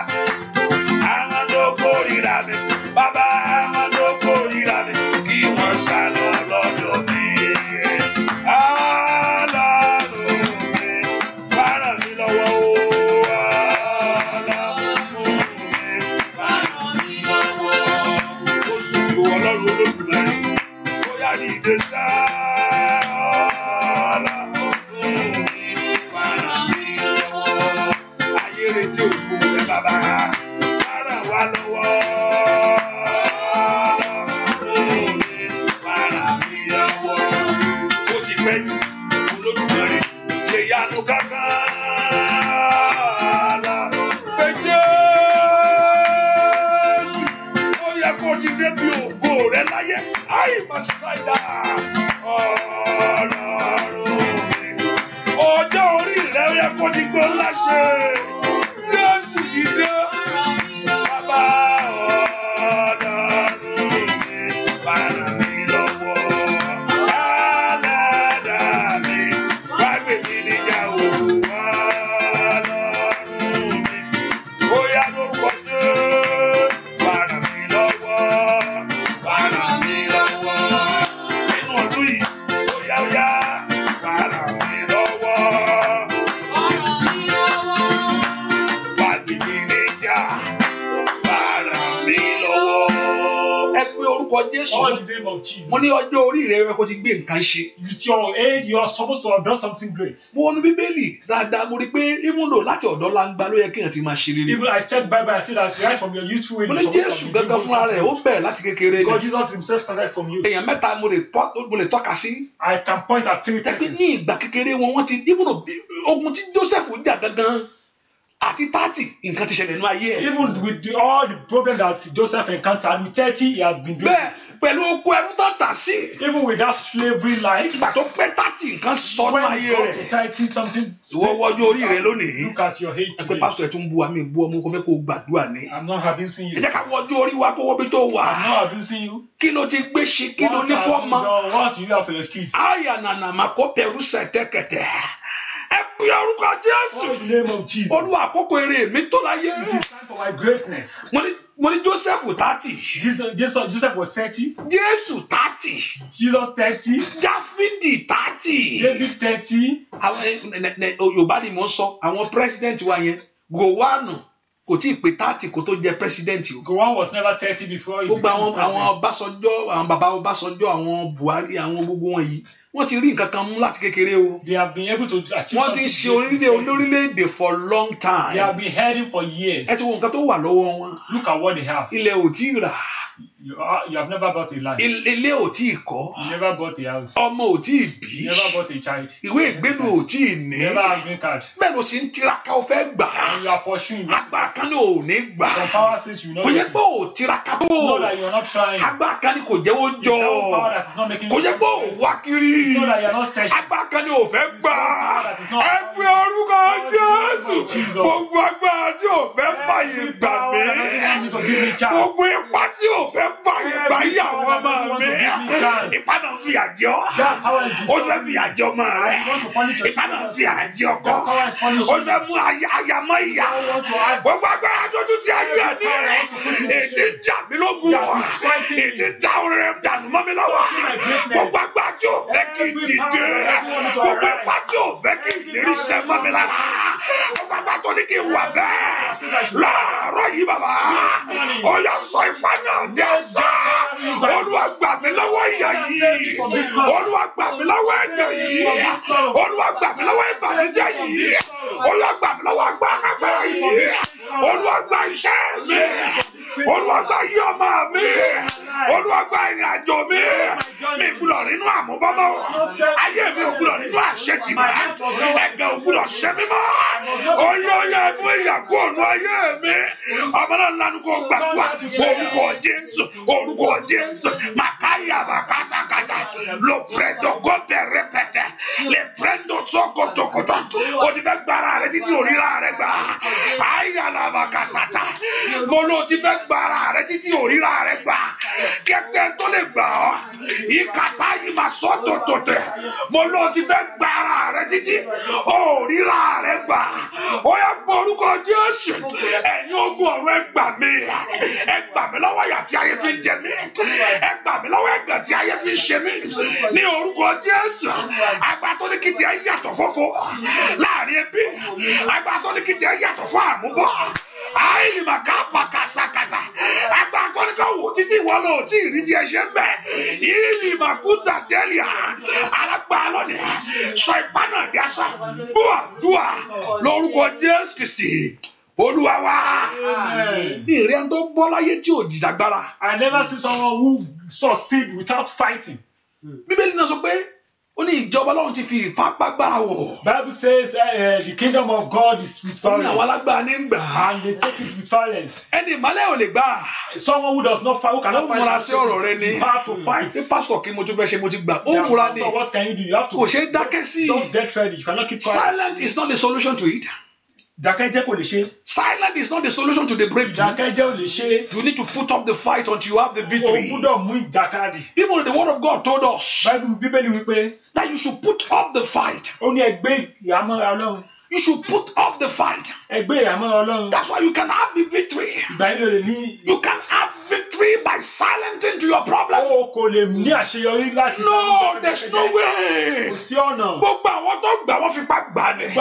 Àwọn tó kórìíra mi. Bàbá àwọn tó kórìíra mi. Kí wọ́n sá lọ lọ́dọ̀ mi. Ọlọ́run mi wá ràn mí lọ́wọ́ o. Ọlọ́run mi wá ràn mí lọ́wọ́. Oṣù tó kó ti débi ògo rẹ láyé. Ayé Màsáìdá Ọlọ́run mi. Ọjọ́ orí rẹ ó yẹ kó ti gbó láṣẹ. Jésù dìde. Bàbá Ọlọ́run mi. Bàrà mi lọ́wọ́. Ẹlẹ́dàá mi. Wá gbé mi níjà o. Ọlọ́run mi. Ó yá lórúkọ Jésù. Bàrà mi lọ́wọ́. Bàrà mi lọ́wọ́. Nínú ọdún yìí, ó yá bàrà mi lọ́wọ́. Wá gbé mi níjà. Bàrà mi lọ́wọ́. Ẹ pé orúkọ Jésù. All the name of Jesus. Mo ní ọjọ́ orí rẹ kó ti gbé nǹkan ṣe. With your age, you are supposed to have done something great. Mo wọnú Bíbélì dáadáa, mo rí pé ìmúlò láti ọ̀dọ́ langba ló yẹ kéèyàn ti máa ṣe rere. Even I checked Bible, I see that right from your youth age. Mo ní Jésù gángan fúnra rẹ̀ ó bẹ̀rẹ̀ láti kékeré ni. God Jesus himself started from you. Èèyàn mẹ́ta mo lè tọ́ka sí. I can point at 3 Tẹ́pẹ́ persons. ní ìgbà kékeré wọn wọ́n ti ìmúlò ogun tí Joseph jà gangan àti 30 nǹkan ti ṣẹlẹ̀ nínú ayé ẹ̀. Even with all the problems that Joseph encountered, with 30, he has been doing. Bẹ́ẹ̀ pẹ̀lú oko ẹrú tó tà sí. Even with that slavery life, Ìgbà tó pẹ́ 30 nǹkan sọ nínú when ayé God rẹ̀. to 30 something. Ìwọ wọjú orí rẹ lónìí. Look at your age Ẹ pé today. pásítọ̀ ẹ̀ tún bu àmì ìbú ọmọ kò fẹ́ kó gbàdúrà ní. I'm not abusing Ẹ you. jẹ́ ká wọjú orí wa kó wọ́bí tó wà. I'm not abusing you. Kí ló ti gbé ṣe kí ló What ní have you fọ́ọ̀mà. done? What do you have for your kids? Aya nana ma kó pẹ̀rú sẹ̀tẹ̀kẹ̀tẹ̀. Ẹ pe orúkọ Jésù. All in the name of Jesus. Olúwa àkókò eré mi tó láyé. It is time for my greatness. Mo ní Joseph 30. Joseph was 30. Jésù 30. Jesus 30. Dáfídì 30. David 30. Àwọn Yorùbá ni mò ń sọ, àwọn president wa yẹn, Gowanu kò tí ì pé 30 kó tó jẹ president o. Gowon was never 30 before he Gbogbo became president. àwọn Ọbásanjọ́, àwọn bàbá Ọbásanjọ́, àwọn Buhari, àwọn gbogbo wọn yìí, wọ́n ti rí nǹkan kan mú láti kékeré o. They have been able to achieve Wọ́n ti ń ṣe olórílẹ̀-èdè for long They time. have been heading for years. Ẹ ti wo nǹkan tó wà lọ́wọ́ wọn. Look at what they have. Ilẹ̀ ò tí ì rà. You have never bought a land. Ilé ò tí ì kọ́. You never bought a house. Ọmọ ò tí ì bí. You never bought a child. Ìwé ìgbélú ò tí ì ní. You never have green card. Bẹ́ẹ̀ ló sì ń tiraka ó fẹ́ gbà. And you are pursuing. Agbára kan ní ò ní gbà. Some power says you know. Kò yẹ pé ò tiraka tó. Know that you are not trying. Agbára kan ní kò jẹ́ ó jọ. Some power that is not making Kò yẹ pé ò wá kiri. Know that you are not searching. Agbára kan ní ò fẹ́ gbà. Ẹ pe orúkọ Jésù. Gbogbo agbára tí ò fẹ́ fàyè gbà mí. Gbogbo ipá tí ò fẹ́ fàyè gbà ìyàwó ọmọ mi. Ipá náà fi àjẹ ọ́. Ó fẹ́ fi àjẹ ọmọ rẹ̀. Ipá náà fi àjẹ ọkọ. Ó fẹ́ mú àyàmọ́ ìyá. Gbogbo agbára tó tún ti ayé ẹni rẹ̀. Ètí jà mí lógun wọ̀. Ètí dá orin rẹ̀ dànù mọ́ mi lọ́wọ́. Gbogbo agbára tí ò fẹ́ kí n dìde. Gbogbo ipá tí ò fẹ́ kí n lérí sẹ́ mọ́ mi lára. Gbogbo agbára tó ní kí n wà bẹ́ẹ̀. Láàárọ̀ yìí bàbá. Ó yá sọ ipá náà dé ẹ̀sán. Olúwa gbà mí lọ́wọ́ ìyà yìí. Olúwa gbà mí lọ́wọ́ ẹ̀jẹ̀ yìí. Olúwa gbà mí lọ́wọ́ ìbànújẹ́ yìí. Olúwa gbà mí lọ́wọ́ agbára yìí. Olúwa gbà iṣẹ́ mi. Olúwa gbà yí ọmọ mi. Olúwa gbà ìrìn àjò mi. Mi gbúdọ̀ nínú àmúbọ́mọ́. Ayé mi ò gbúdọ̀ nínú àṣetì mọ́. Ẹ̀gẹ̀ ò gbúdọ̀ ṣe mí mọ́. Oyè ẹnu ìyàgò ọ̀nà ayé mi. Ọmọ náà lanu kò gbàgbọ́. Orúkọ Jésù. Orúkọ Jésù. Màkàyà bàkàtàkàtà. Lo prendo gombe rẹpẹtẹ. Le prendo sokotokoto. O ti fẹ́ gbára rẹ títí òrìrà rẹ gbà. Ayàlà bàkàsàtà. Mo ló ti fẹ́ gbára rẹ títí òrìrà rẹ gbà. Kẹ́kẹ́ tó lè gbà ọ́. Ìkàtà yìí máa sọ tòtòtò. Mo ló ti fẹ́ gbára rẹ títí òrìrà rẹ gbà. Ó yá gbọ́ orúkọ Jésù. Ẹ̀yin ogun ọ̀run ẹ gbà mí. Ẹ gbà mí lọ́wọ́ ìyà tí ayé fi ń jẹ mí. Ẹ gbà mí lọ́wọ́ ẹ̀gàn tí ayé fi ń ṣe mí. Ní orúkọ Jésù. Agbára tó ní kí tiẹ̀ yàtọ̀ fófó. Láàrin ẹbí. Agbára tó ní kí tiẹ̀ yàtọ̀ fún àmúbọ̀. Àìlì màkà pàkà sàkàtà. Agbára tó ní ká wò títí ìwọ lọ tí ìrí tí ẹ ṣe ń bẹ̀. Ìlì màkúta dẹ́lìà. Alágbára lónìí. Sọ ipá náà dí asán. Búà lórúkọ Jésù Kristi. Olúwa wa. Ní ìrẹ́ tó gbọ́ láyé tí ò jìjàgbára. I never see someone who succeed without fighting. Bíbélì náà sọ pé ó ní ìjọba Ọlọ́run ti fi ìfapágbára wọ̀. Bible says the kingdom of God is with ó ní àwọn violence, alágbára ní ń gbà á. and they take it with violence. ẹni ìmọ́lẹ̀ ò lè gbà. Someone who does not fight, who cannot Ó múra fight, sí ọ̀rọ̀ rẹ ni. you have to fight. ní pásítọ̀ kí mo tún fẹ́ ṣe mo ti gbà. ó Yeah, múra ni. pastor, what can you do? You have to kò ṣeé dákẹ́ sí. just get ready. You cannot keep quiet. Silent is not the solution to it. Dákẹ́jẹ́ kò lè ṣe. Silent is not the solution to the breakthrough. Dákẹ́jẹ́ ò lè ṣe. You need to put up the fight until you have the O victory. gbúdọ̀ mú ìjàkadì. Even the word of God told us Bíbélì wípé that you should put up the fight. ó ní ẹgbẹ́ ìhámọ́ra Ọlọ́run. You should put up the fight. Ẹgbẹ́ ìhámọ́ra Ọlọ́run. That's why you can have the victory. Ìgbà yìí ló lè ní. You can have victory by silencing to your problem. O kò lè ní àṣeyọrí láti. No, there's no way. Kò sí ọ̀nà. Gbogbo àwọn tó gbà wọ́n fipá gbà ni.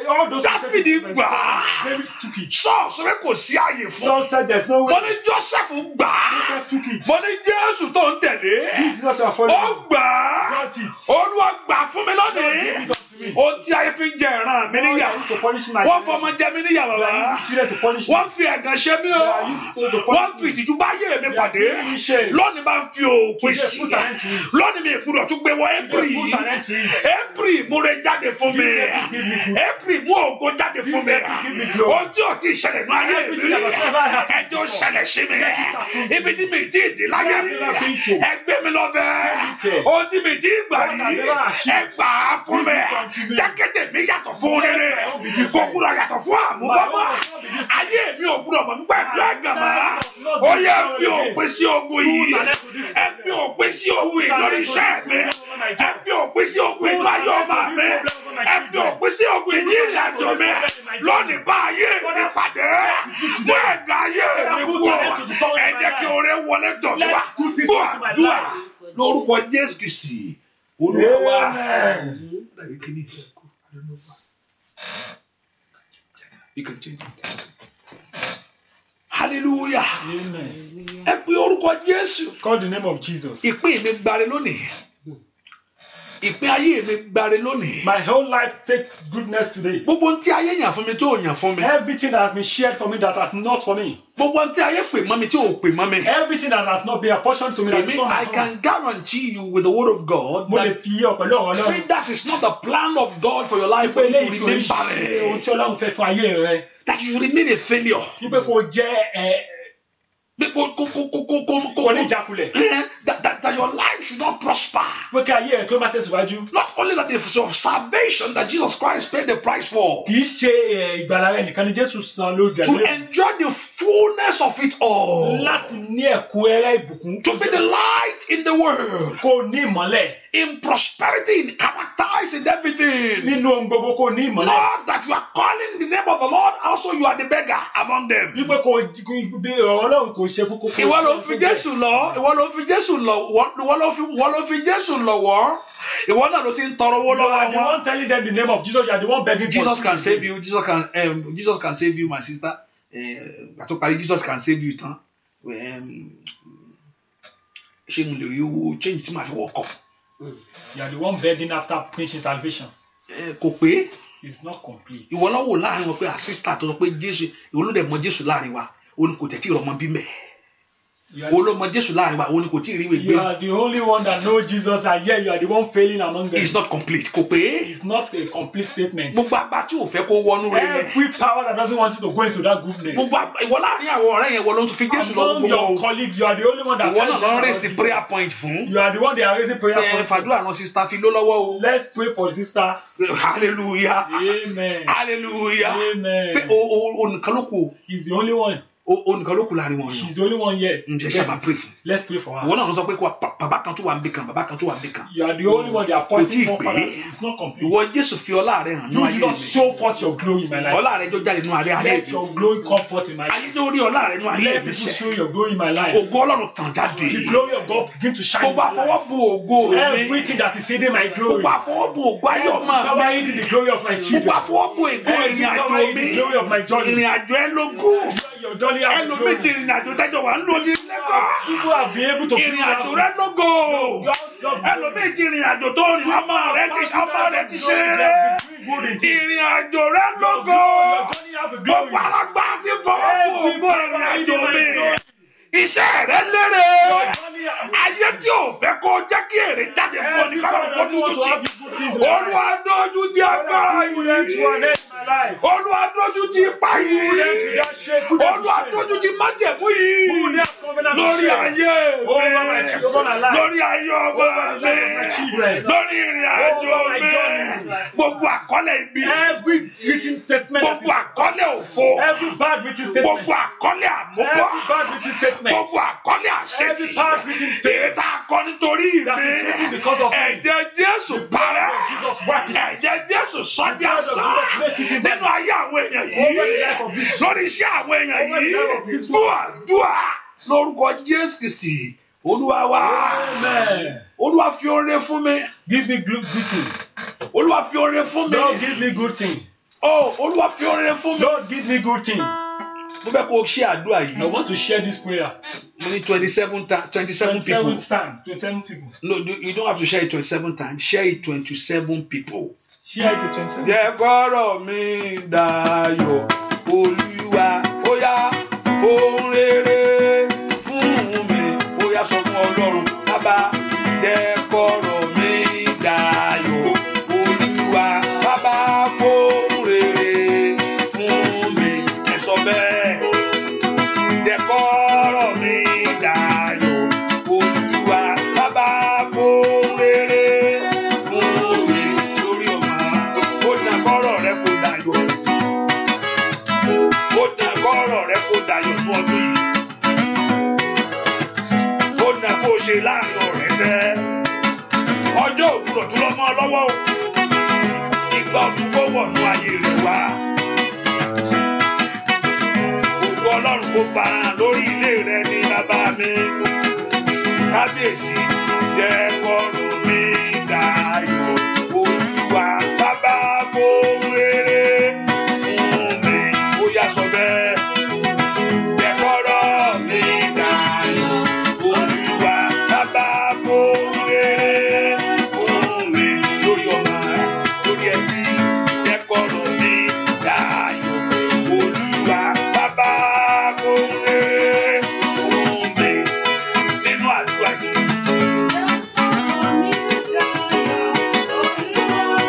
All those Dáfídì gbà á. David took it. Sọ́ọ̀sì rẹ̀ kò sí àyè fún. Saul said there's no way. Mo ní Joseph gbà á. Joseph took it. Mo ní Jésù tó ń tẹ̀lé. Jesus are following. Ó gbà á. Got it. Olúwa gbà fún mi God lónìí. gave it unto me. Ohun tí ayé fi ń jẹ ìran mi níyà. To punish my Wọ́n fọmọ jẹ mí níyà They bàbá. are using children to punish me. Wọ́n fi ẹ̀gàn ṣe mí o. They are using to punish Wọ́n me. fi ìtìjú bá yé mi They are pàdé. giving me shame. Lónìí máa ń fi òpin Today, sí. put an end to it. Lónìí mi ìgbúdọ̀ tún gbé wọ April Put an end to yìí. it. April múre jáde fún mi. This April give me good. April mú ògo jáde fún mi. This April give me glory. Ohun tí ò tí ì ṣẹlẹ̀ ní ayé mi Everything that has never happened ẹjọ́ ṣẹlẹ̀ sí mi. Let it happen to Ibi tí mi tí ì dé láyé Let rí. it happen to you. Ẹgbẹ́ mi lọ bẹ́ẹ̀. Let it happen. Ohun tí mi tí ì gbà What I rí. never achieved. Ẹ gbà á fún mi. Give it unto me. Jákèjì mi yàtọ̀ fún rere. My own be different. Kò gbúdọ̀ yàtọ̀ fún àmúbọ́mọ́. My own will not be different. Ayé mi ò gbúdọ̀ mọ̀ nípa ẹ̀dùn ẹ̀gàmà. Not Ó be yẹ different fi again. òpin sí ogun yìí. Put an end to this Ẹ fi òpin sí ogun yìí Put an lórí end to iṣẹ́ this mi. problem over my Ẹ job. fi òpin sí ogun yìí Put láyé an end to ọmọ this mi. problem over my Ẹ fi children. òpin sí ogun yìí ní Put an ìrìn end to àjò this mi. problem in my job. Lónìí bá ayé mi pàdé. Mú ẹ̀gà ayé mi Put kú. an end to the sorrow Ẹ in my jẹ́ kí life. oore wọlé tọ̀ mí Let wá. good things Gbọ́ come to my àdúrà life. lórúkọ Jésù Kristi. Olúwa wa. Amen. You can change it. Hallelujah. Amen. Ẹ pe orúkọ Jésù. Call the name of Jesus. Ìpín mi gbare lónìí. Ìpín ayé mi gbare lónìí. My whole life take goodness today. Gbogbo ohun tí ayé yàn fún mi tí ò yàn fún mi. Everything that has been shared for me that has not for me. Gbogbo ohun tí ayé pè mọ́ mi tí ò pè mọ́ mi. Everything that has not been apportioned to me that is Èmi, not I my own. can guarantee you with the word of God Mo lè that fi yé ọ pẹ̀lú ọ̀rọ̀ Ọlọ́run. that is not the plan of God for your life for you to Eléyìí kò remain ní ṣe ohun barren. tí Ọlọ́run fẹ́ fún ayé rẹ. That you remain a failure. Wípé kò jẹ́ kò ní ìjákulẹ̀. That your life should not prosper. Pé kí ayé rẹ kí ó má tẹ̀síwájú. Not only that, it's of salvation that Jesus Christ paid the price for. Kì í ṣe ìgbàlà rẹ nìkan ni Jésù san lórí To ìgbàlà. enjoy the fullness of it all. Láti ní ẹ̀kúnrẹ́rẹ́ ìbùkún. To be the light in the world. Kò ní ìmọ́lẹ̀. In prosperity, in character, in everything. Nínú ohun gbogbo kò ní ìmọ́lẹ̀. Lord, that you are calling the name of the Lord, also you are the beggar among them. Wípé bí Ọlọ́run kò ṣe fún kókó. Ìwọ ló fi Jésù lọ, ìwọ ló fi Jésù lọ́wọ́. Ìwọ náà ló ti ń tọrọ owó You are lọ́wọ́ the wọn. one telling them the name of Jesus. You are the one begging for Jesus it. can save you. Jesus can save you, my sister. Àtọ́ parí Jesus can save you tán. Ṣé mo lè rí owó change tí màá fi wọkọ̀? You are the one begging after preaching salvation. Kò pé It's not complete. ìwọ náà wò láàrin wọn pé àsísítà tó sọ pé Jésù ìwọ ló dẹ̀ mọ Jésù láàrin wa òun kò tẹ̀ tí ìrọ̀mọ́ bí mẹ́. Òun ló mọ Jésù láàrin wa òun kò tí ì rí ìwé gbé. You are the only one that knows Jesus, and yet you are the one failing among them. It's not complete. Kò pé It's not a complete statement. gbogbo àgbà tí ò fẹ́ kó wọnú rẹ̀ yẹn. Every power that doesn't want you to go into that goodness. Gbogbo ìwọ láàrin àwọn ọ̀rẹ́ yẹn wọ́n ló ń fi Jésù lọ Among gbogbo your wọn. colleagues, you are the only one that Ìwọ náà lọ ń tells raise the them prayer point fún. You are the one they are raising prayer for. Fàdúrà ràn sísá fi ló lọ́wọ́ o. Let's pray for the sister. Hallelujah. Amen. Hallelujah. Amen. Pé onìkan ló kù. He's the only one. Onìkan ló kù láàrin wọn. She's the only one here. Ǹjẹ́ ṣe máa pray fún. Let's pray for her. Ìwọ náà ló sọ pé bàbá kan tó wà níbì kan, bàbá kan tó wà níbì kan. You are the only one they are pointing Kò for. tí ì pé. It's not complete. Ìwọ Jésù fi ọlá rẹ̀ hàn ní You ayé just mi. show forth your glory in my life. Ọlá rẹ̀ jọ jáde nínú ayé Let mi. your glory come forth in my life. Ayé tó rí ọlá rẹ̀ nínú ayé Let mi people sẹ́. show your glory in my life. Ògo Ọlọ́run tàn jáde. The glory of God begin to shine in Gbogbo my life. àfọwọ́bù ògo mi. Everything that is hidden my glory. Gbogbo àfọwọ́bù ògo ayé ọmọ mi. Covering the glory of my Gbogbo children. àfọwọ́bù ògo ìrìn àjò Covering mi. the glory of my journey. Ìrìn àjò ẹ lógún. Your journey has Ẹlòmíì glory. ti ìrìn àjò tẹ́jọ́ wà ń lò ti lẹ́kọ̀ọ́. People have been able to Ìrìn àjò rẹ lógo. Ẹlòmíì ti ìrìn àjò tó rìn ọmọ rẹ ti ṣe rere. Ìrìn àjò rẹ lógo. Gbogbo àràgbà ti fọwọ́ bù ògo ìrìn àjò mi. Iṣẹ́ rẹ lérè. Ayé tí ò fẹ́ kó jẹ́ kí èrè jáde fún ọ ní kọ́lọ́ kó dójú tì. Olúwa dójú tì agbára yìí. Olúwa dójú tì ipa yìí. Olúwa dójú tì májẹ̀mú yìí. Lórí ayé mi. Lórí ayé ọmọ mi. Lórí ìrìn àjò mi. Gbogbo àkọlé ibi. Gbogbo àkọlé òfo. Gbogbo àkọlé àmúbọ̀. Gbogbo àkọlé àṣetì. Èyí tá a kọ nítorí mi. Ẹ̀jẹ̀ Jésù parẹ́. Ẹ̀jẹ̀ Jésù sọ́dí àṣà. Nínú ayé àwọn èèyàn yìí. Lórí iṣẹ́ àwọn èèyàn yìí. Fún àdúrà lórúkọ Jésù Kristi. Olúwa wa. Olúwa fi oore fún mi. Give me good things. Olúwa fi oore fún mi. Lord, give me good things. Oh, Olúwa fi oore fún mi. Lord, give me good things. Mo fẹ́ kó o ṣe àdúrà yìí. I want to share this prayer. Mo ní 27 people. 27 people. No, you don't have to share it 27 times. Share it 27 people. Share it to 27 people. Jẹ́ kọ́rọ̀ mi dayọ̀, Olúwa, ó yá fún rere fún mi. Ó yá sọ fún Ọlọ́run, Bàbá, jẹ́ kọ́rọ̀ mi dayọ̀, Olúwa, Bàbá fún rere fún mi. Ẹ sọ bẹ́ẹ̀. Jẹ́ kọ́rọ̀ mi dayọ̀, Olúwa, Bàbá fún rere fún mi. Lórí ọmọ, ó dà kọ́rọ̀ rẹ kó dayọ̀. Ó dà kọ́rọ̀ rẹ kó dayọ̀ ní ọdún yìí. Ó dà kó ṣe láàrin ọ̀rẹ́ sẹ́. Ọjọ́ òwúrọ̀ tó lọ́ mọ́ ọ lọ́wọ́ o. Ìgbà ọdún kó wọ̀nú ayé rẹ̀ wá. Ògo Ọlọ́run kó farahàn lórí ilé rẹ ní bàbá mi. Kábíyèsí jẹ́ kọ́rọ̀ mi dayọ̀, Olúwa, Bàbá fún rere fún mi. Ó yá sọ bẹ́ẹ̀. Jẹ́ kọ́rọ̀ mi dayọ̀, Olúwa, Bàbá fún rere fún mi. Lórí ọmọ, lórí ẹbí, jẹ́ kọ́rọ̀ mi dayọ̀, Olúwa, Bàbá fún rere fún mi. Nínú àdúrà yìí.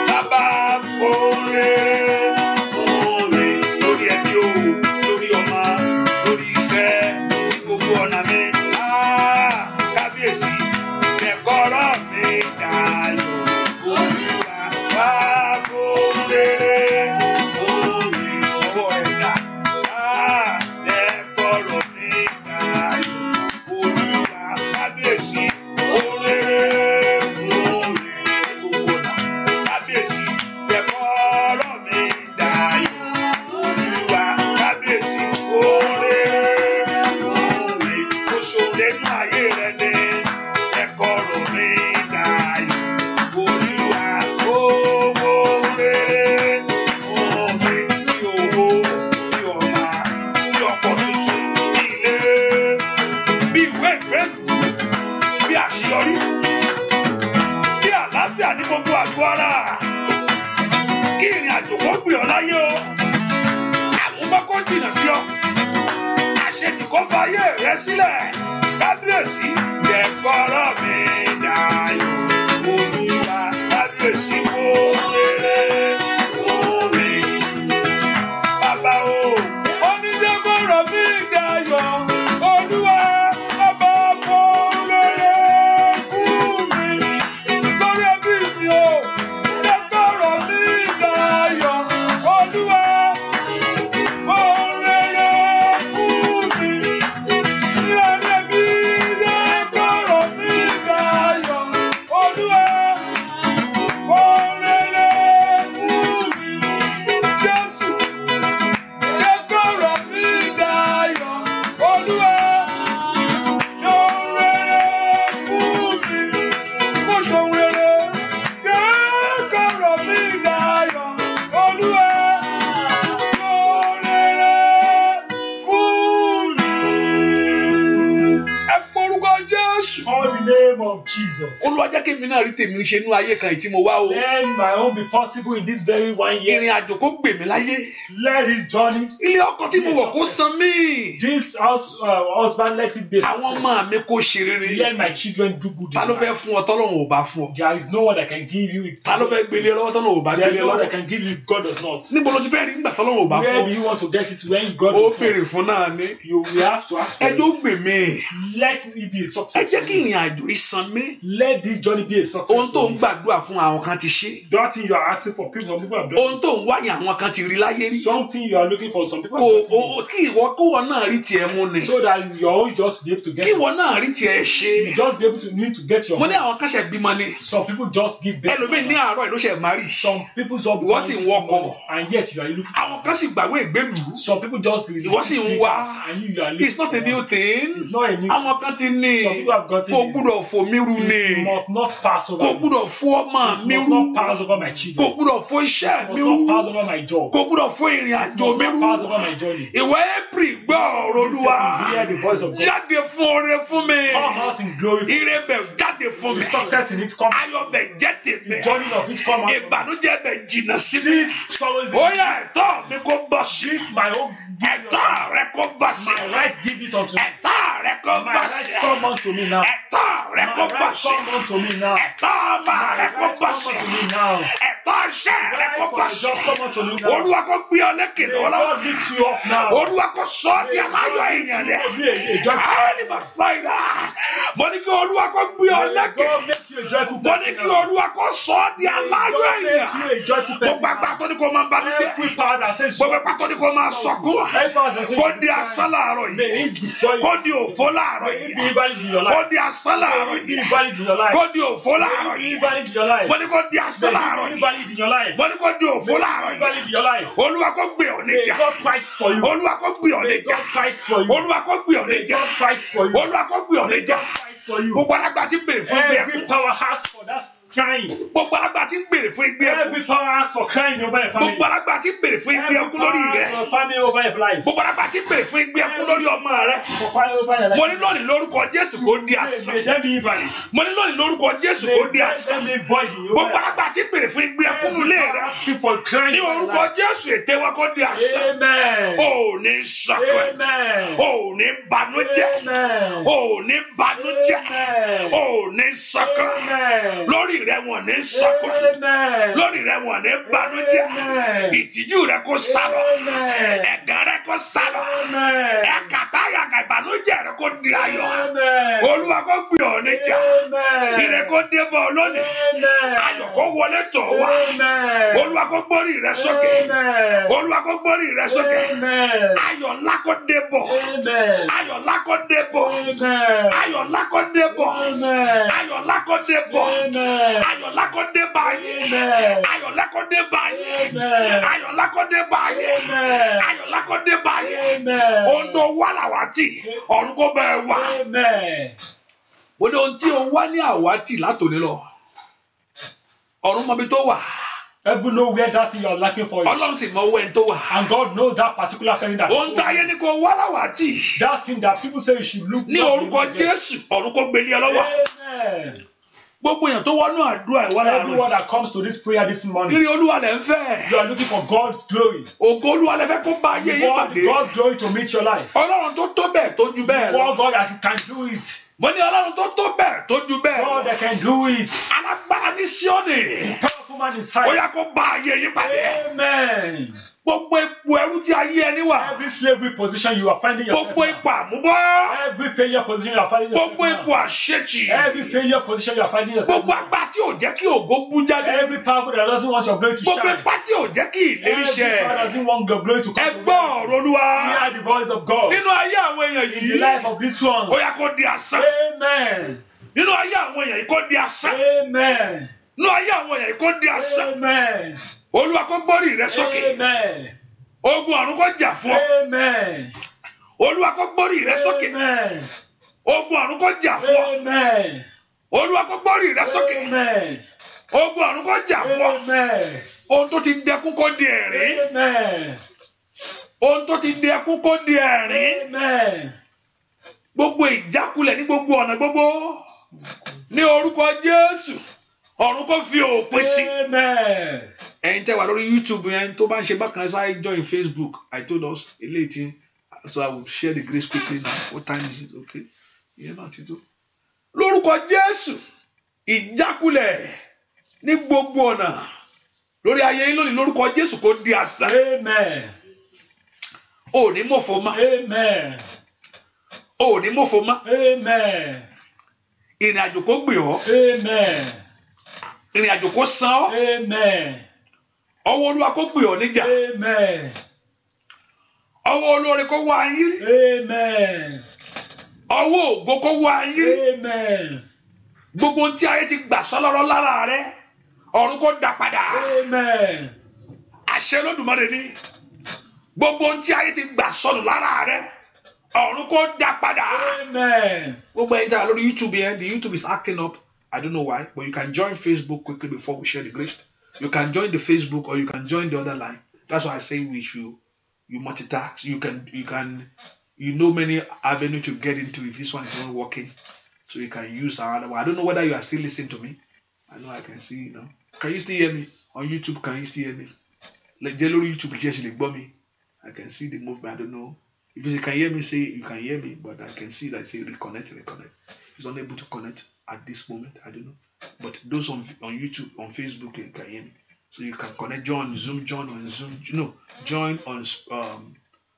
Bàbá fún rere fún mi. Lórí ẹbí o, lórí ọmọ, lórí iṣẹ́, ní gbogbo ọ̀nà mi. Kábíyèsí, jẹ́ kọ́rọ̀ mi dayọ̀, Olúwa, Bàbá fún rere fún mi. Ọwọ́ rẹ̀ dà. Jẹ́ kọ́rọ̀ mi dayọ̀, Olúwa, kábíyèsí, fún rere fún mi. Ní gbogbo ọ̀nà. Kábíyèsí, jẹ́ kọ́rọ̀ mi dayọ̀, Olúwa, kábíyèsí, fún rere fún mi. Ó ṣoore nínú ayé rẹ ní. Jẹ́ kọ́rọ̀ mi dayọ̀, Olúwa, owó rere fún mi. Bí owó, bí ọmọ, bí ọkọ̀ tuntun, bí ilé, bí ìwé ìgbélú, bí àṣeyọrí, bí àlàáfíà ní gbogbo àgọ́ ara. Kí ìrìn àjò kó gbé ọ láyé o. Àmúbọ́ kó jìnnà sí ọ. Àṣetì kó fa ayé rẹ sílẹ̀. Kábíyèsí, jẹ́ kọ́rọ̀ mi dayọ̀, Olúwa, kábíyèsí, fún rere fún mi. Bàbá o, ó ní jẹ́ kọ́rọ̀ mi dayọ̀, Olúwa, Bàbá fún rere fún mi. Lórí ẹbí mi o, jẹ́ kọ́rọ̀ mi dayọ̀, Olúwa, fún rere fún mi. Ní ẹbí, jẹ́ the name of Jesus. Olúwa jẹ́ kí èmi náà rí tèmi ṣe nínú ayé kan tí mo wá o. Let my own be possible in this very 1 year. Ìrìn àjò kó gbè mí láyé. Let this journey. Ilé ọkọ tí mo wọ̀ kó san mí. This husband let it be. Àwọn ọmọ mi kó ṣe rere. Let my children do good. Ta ló fẹ́ fún ọ tọ́lọ́run ò bá fún ọ? There is no one that can give you. Ta ló fẹ́ gbélé lọ́wọ́ tọ́lọ́run ò bá There gbélé is no one that lọ́wọ́? can give you. God does not. Níbo ló ti fẹ́ rí nígbà tọ́lọ́run ò bá Where fún do ọ? you want to get it when God Ó does béèrè not? fún náà ni. You will have to ask for Ẹjọ́ it. gbè mí. Let it be a Ẹ success. jẹ́ kí ìrìn àjò yìí san mí. Let this journey be a success. Ohun tó ń gbàdúrà fún àwọn kan ti ṣe. That thing you are asking for, some people have done. Ohun tó ń wáyà àwọn kan ti rí láyé rí. Something you are looking for, some people have done. Kí ìwọ náà rí tiẹ̀ mú ni. So that you all just be able to get Kí it. ìwọ náà rí tiẹ̀ ṣe. You just be able to need to get your Mo ní money. àwọn kan ṣe bímọ ni. Some people just give birth. Ẹlòmíì ní àárọ̀ ìlú ṣe máa rí. Some people just Ìwọ sì ń wọkọ̀. and yet you are looking. Àwọn kan sì gbàgbé ìgbélùú. Some people just Ìwọ sì ń wá. and you are looking. It's not a new thing. It's not a new. Àwọn kan ti ní. Some people have gotten. Kò gbúdọ̀ fò mí rú You ni. must not pass over. Kò gbúdọ̀ fò ọmọ mi You must rú. not pass over my Kò children. gbúdọ̀ fò iṣẹ́ You mi must not pass rú. over my job. Kò gbúdọ̀ fò ìrìn àjò You mi must not pass rú. over my journey. Ìwọ April gbọ́ ọ̀rọ̀ Olúwa. Hear the voice of God. Jáde fún oore fún mi. Come out in glory. Ire bẹ̀ jáde fún mi. The success in it come. Ayọ̀ bẹ̀ jẹ́ The tèmi. journey of it come out. Ìbànújẹ́ bẹ̀ jìnnà sí mi. This sorrow is Ó yá ẹ̀tọ́ mi kó bọ̀ sí. this my own. Ẹ̀tọ́ rẹ kó bọ̀ sí. My right give it unto me. Ẹ̀tọ́ rẹ kó My bọ̀ right sí. come unto me now. Ẹ̀tọ́ rẹ My kó bọ̀ right sí. come unto me now. Ẹ̀tọ́ ọmọ My rẹ kó right bọ̀ come sí. unto me now. Ẹ̀tọ́ iṣẹ́ rẹ Right kó for bọ̀ the sí. job come unto me now. Olúwa kó gbé ọ lékè May lọ́wọ́lọ́wọ́. God lift you up now. Olúwa kó sọ ọ́ di May aláyọ̀ God èèyàn lift rẹ̀. you up. Be a joyful Áàlì Màsáìdà. Mo ní kí Olúwa kó gbé ọ May lékè. God make you a joyful Mo ní person kí now. Olúwa kó sọ ọ́ di May aláyọ̀ God make èèyàn. you a joyful Gbogbo person àgbà now. tó ní kó máa banújẹ́. Every power that says Gbogbo àgbà tó ní kó máa sọkún. every power that says Kó di asán láàárọ̀ may yìí. it destroy you. Kó di òfó láàárọ̀ May it be yìí. invalid in your Kó life. di asán láàárọ̀ May it be yìí. invalid in your life. Kó di òfó láàárọ̀ May it be yìí. invalid in your life. Mo ní kó di asán May láàárọ̀ it be yìí. invalid in your life. Mo ní kó di òfó May it láàárọ̀ be invalid yìí. in your life. Olúwa kó gbé ọ May níjà. God fight for you. Olúwa kó gbé ọ May níjà. God fight for you. Olúwa kó gbé ọ May níjà. God fight for you. Olúwa kó gbé ọ May níjà. God fight for you. Gbogbo alágbà tí ń béèrè fún ìgbé Every ẹkún. power asks for that crying. Gbogbo alágbà tí ń béèrè fún ìgbé ẹkún. Every power asks for crying over your family. Gbogbo alágbà tí ń béèrè fún ìgbé Every ẹkún lórí power rẹ. asks for family over your life. Gbogbo alágbà tí ń béèrè fún ìgbé ẹkún lórí ọmọ rẹ. For fire over your Mo life. ní lónìí lórúkọ Jésù kó di May asán. them be invalid. Mo ní lónìí lórúkọ Jésù May kó di asán. them be void in your Gbogbo life. alágbà tí ń béèrè fún ìgbé ẹkún Every nulẹ̀ power rẹ. asking for crying Ní over your orúkọ life. Jésù ètè wa kó di asán. Amen. O ò ní sọkún. Amen. O ò ní banújẹ́. Amen. O ò ní banújẹ́. Amen. O ò ní sọkún. Amen. Lórí rẹ wọn ní sọkún. Amen. Lórí rẹ wọn ní banújẹ́. Amen. Ìtìjú rẹ kó sálọ. Amen. Ẹ̀gàn rẹ kó sálọ. Amen. Ẹ̀kàtà àyàgà ìbànújẹ́ rẹ kó di ayọ̀. Amen. Olúwa kó gbé ọ níjà. Amen. Ire kó dé bọ̀ ọ lónìí. Amen. Ayọ̀ kó wọlé tọ̀ wá. Amen. Olúwa kó gbórí rẹ sókè. Amen. Olúwa kó gbórí rẹ sókè. Amen. Ayọ̀ ńlá kó dé bọ̀. Amen. Ayọ̀ ńlá kó dé bọ̀. Amen. Ayọ̀ ńlá kó dé bọ̀. Amen. Ayọ̀ ńlá kó dé bọ̀. Amen. Ayọ̀ ńlá kó dé bá yín. Amen. Ayọ̀ ńlá kó dé bá yín. Amen. Ayọ̀ ńlá kó dé bá yín. Amen. Ayọ̀ ńlá kó dé bá yín. Amen. Ohun tó wá làwátì, ọ̀run kó bẹ́ẹ̀ wá. Amen. Ó ní ohun tí o wá ní àwátì látòní lọ. Ọ̀run mọ ibi tó wà. Heaven know where that thing you are lacking for you. Ọlọ́run sì mọ owó ẹni tó wà. And God knows that particular thing that Ohun tí ayé ní kó wá láwátì. that thing that people say you should look Ní orúkọ Jésù, ọ̀run kó gbélé ẹ lọ́wọ́. Amen. Gbogbo èèyàn tó wọnú àdúrà ìwà láàárọ̀. Everyone that comes to this prayer this morning, Ìrìn Olúwa lẹ̀ ń fẹ́. you are looking for God's glory. Ògo Olúwa lẹ fẹ́ kó bá ayé You yín want pàdé. God's glory to meet your life. Ọlọ́run tó tó bẹ́ẹ̀ tó ju bẹ́ẹ̀ You lọ. want God that can do it. Mo ní Ọlọ́run tó tó bẹ́ẹ̀ tó ju bẹ́ẹ̀ God lọ. that can do it. Alágbára ní Síónì. Powerful man Ó inside. yá kó bá ayé yín pàdé. Amen. Gbogbo ipò ẹrú tí ayé ẹni wà. Every slavery position you are finding yourself Gbogbo now. ipò àmúbọ́. Every failure position you are finding yourself Gbogbo ipò now. àṣetì. Every failure position you are finding yourself Gbogbo now. agbá tí ò jẹ́ kí ògo bú jáde. Every power that doesn't want your glory to Gbogbo shine. ipá tí ò jẹ́ kí ìlérí Every ṣẹ. power doesn't want your glory to come Ẹ to gbọ́ reality. ọ̀rọ̀ Olúwa. Hear the voice of God. Nínú ayé àwọn èèyàn In the yìí. life of this one. Ó yá kó di asán. Amen. Nínú ayé àwọn èèyàn yìí kó di asán. Amen. Nínú ayé àwọn èèyàn yìí kó di asán. Amen. Olúwa kó gbórí rẹ sókè. Amen. Ogun ọ̀run kó jà fún ọ. Amen. Olúwa kó gbórí rẹ sókè. Amen. Ogun ọ̀run kó jà fún ọ. Amen. Olúwa kó gbórí rẹ sókè. Amen. Ogun ọ̀run kó jà fún ọ. Amen. Ohun tó ti dẹkún kó di ẹ̀rín. Amen. Ohun tó ti dẹkún kó di ẹ̀rín. Amen. Gbogbo ìjákulẹ̀ ní gbogbo ọ̀nà gbogbo. ní orúkọ Jésù ọ̀run kó fi òpin sí. Amen. Ẹ̀yin tẹ́ wà lórí YouTube yẹn tó bá ń ṣe bákan ṣáà join Facebook. I told us eléyìí tí so I will share the grace quickly now. What time is it? Okay. Ìyẹn náà ti tó. Lórúkọ Jésù ìjákulẹ̀ ní gbogbo ọ̀nà lórí ayé yín lónìí lórúkọ Jésù kó di asán. Amen. Ò ní mọ̀fọ́ mọ́. Amen. Ò ní mọ̀fọ́ mọ́. Amen. Ìrìn àjò kó gbé ọ́. Amen. Ìrìn àjò kó san ọ́. Amen. Ọwọ́ Olúwa kó gbé ọ́ níjà. Amen. Ọwọ́ olóore kó wá yín rí. Amen. Ọwọ́ ògo kó wá yín rí. Amen. Gbogbo ohun tí ayé ti gbà sọ́lọ́rọ́ lára rẹ ọ̀run kó dá padà. Amen. Àṣẹ Olódùmarè ni. Gbogbo ohun tí ayé ti gbà sọnù lára rẹ ọ̀run kó dá padà. Amen. Gbogbo ẹ̀yin tí a lórí YouTube yẹn, the YouTube is acting up. I don't know why, but you can join Facebook quickly before we share the grace. You can join the Facebook or you can join the other line. That's why I say you multitask. You know many avenues to get into if this one is not working. So you can use another one. I don't know whether you are still listening to me. I know I can see, Can you still hear me? On YouTube, can you still hear me? Like Jello YouTube, me. I can see the movement. I don't know. If you can hear me, say you can hear me, but I can see that say reconnect. It's unable to connect at this moment. I don't know. But those on YouTube, on Facebook, you can hear me. So you can connect, join Zoom, join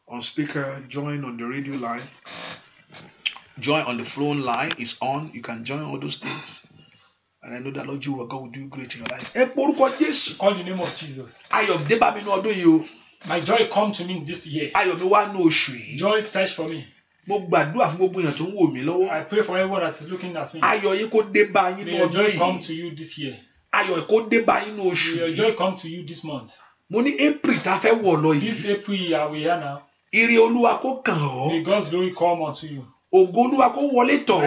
on speaker, join on the radio line, join on the phone line. It's on. You can join all those things. And I know that Lord God will do great in your life. Call the name of Jesus. My joy come to me this year. Joy search for me. I pray for everyone that is looking at me. May your joy come to you this year. May your joy come to you this month. This April year we are now. May God's glory come unto you. May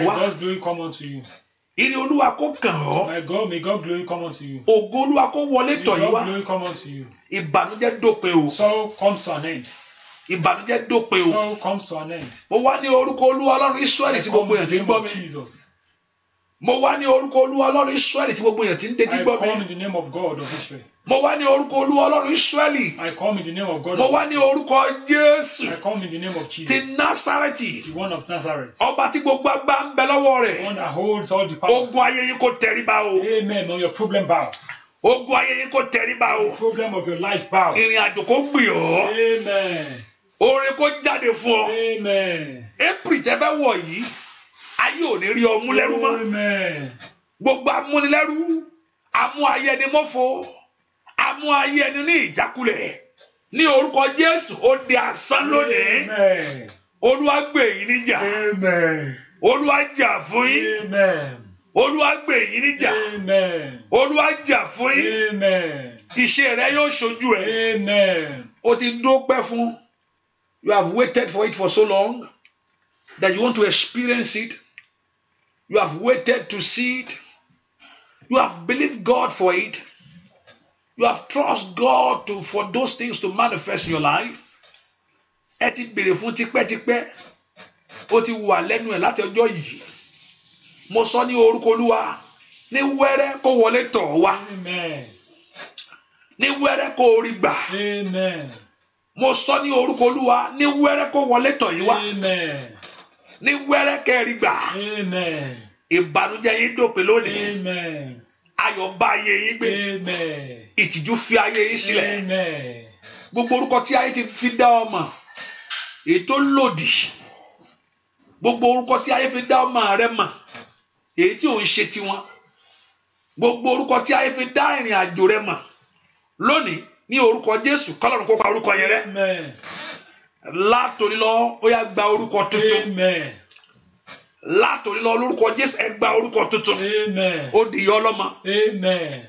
God's glory come unto you. May God glory come unto you. May God glory come unto you. Sorrow comes to an end. Sorrow comes to an end. Mo wá ní orúkọ Olúwa Ọlọ́run Ísírẹ́lì tí gbogbo èèyàn ti ń gbọ́ mi. Mo wá ní orúkọ Olúwa Ọlọ́run Ísírẹ́lì tí gbogbo èèyàn ti ń tẹ́tí gbọ́ mi. I come in the name of God of Israel. Mo wá ní orúkọ Olúwa Ọlọ́run Ísírẹ́lì. I come in the name of God. Mo wá ní orúkọ Jésù. I come in the name of Jesus. Ti Násárẹ́tì. The one of Nazareth. Ọba tí gbogbo agbára ń bẹ lọ́wọ́ rẹ̀. The one that holds all the power. Ogun ayé yín kó tẹríba o. Amen. May your problem bow. Ogun ayé yín kó tẹríba o. The problem of your life bow. Ìrìn àjò kó gbì ọ́. Amen. Oore kó jáde fún ọ. Amen. April tẹ́ fẹ́ wọ̀ yìí, ayé ò ní rí ọ mú lẹ́rú mọ́. Amen. Gbogbo amúnilẹ́rú, amú ayé ẹni mọ́fo, amú ayé ẹni ní ìjákulẹ̀. Ní orúkọ Jésù, ó di asán lónìí. Amen. Olúwa gbè yín níjà. Amen. Olúwa jà fún yín. Amen. Olúwa gbè yín níjà. Amen. Olúwa jà fún yín. Amen. Iṣẹ́ rẹ yóò ṣojú ẹ. Amen. O ti dúpẹ́ fún. You have waited for it for so long that you want to experience it. You have waited to see it. You have believed God for it. You have trusted God for those things to manifest in your life. Ẹ ti béèrè fún tipẹ́tipẹ́. Ó ti wà lẹ́nu ẹ̀ láti ọjọ́ yìí. Mo sọ ní orúkọ Olúwa, ní wẹ́rẹ́ kó wọlé tọ̀ wá. Amen. Ní wẹ́rẹ́ kó rí gbà. Amen. Mo sọ ní orúkọ Olúwa, ní wẹ́rẹ́ kó wọlé tọ̀ yín wá. Amen. Ní wẹ́rẹ́ kẹ́ rí gbà. Amen. Ìbànújẹ́ yín dópin lónìí. Amen. Ayọ̀ bá ayé yín gbé. Amen. Ìtìjú fi ayé yín sílẹ̀. Amen. Gbogbo orúkọ tí ayé ti fi dá ọmọ, èyí tó lòdì. Gbogbo orúkọ tí ayé fi dá ọmọ rẹ mọ̀, èyí tí ò ń ṣe tiwọn. Gbogbo orúkọ tí ayé fi dá ìrìn àjò rẹ mọ̀, lónìí ní orúkọ Jésù kọ́lọ́run kó pa orúkọ yẹn rẹ́. Amen. Látòní lọ ó yá gba orúkọ tuntun. Amen. Látòní lọ lórúkọ Jésù ẹ gba orúkọ tuntun. Amen. Ó di yọ ọlọ́mọ. Amen.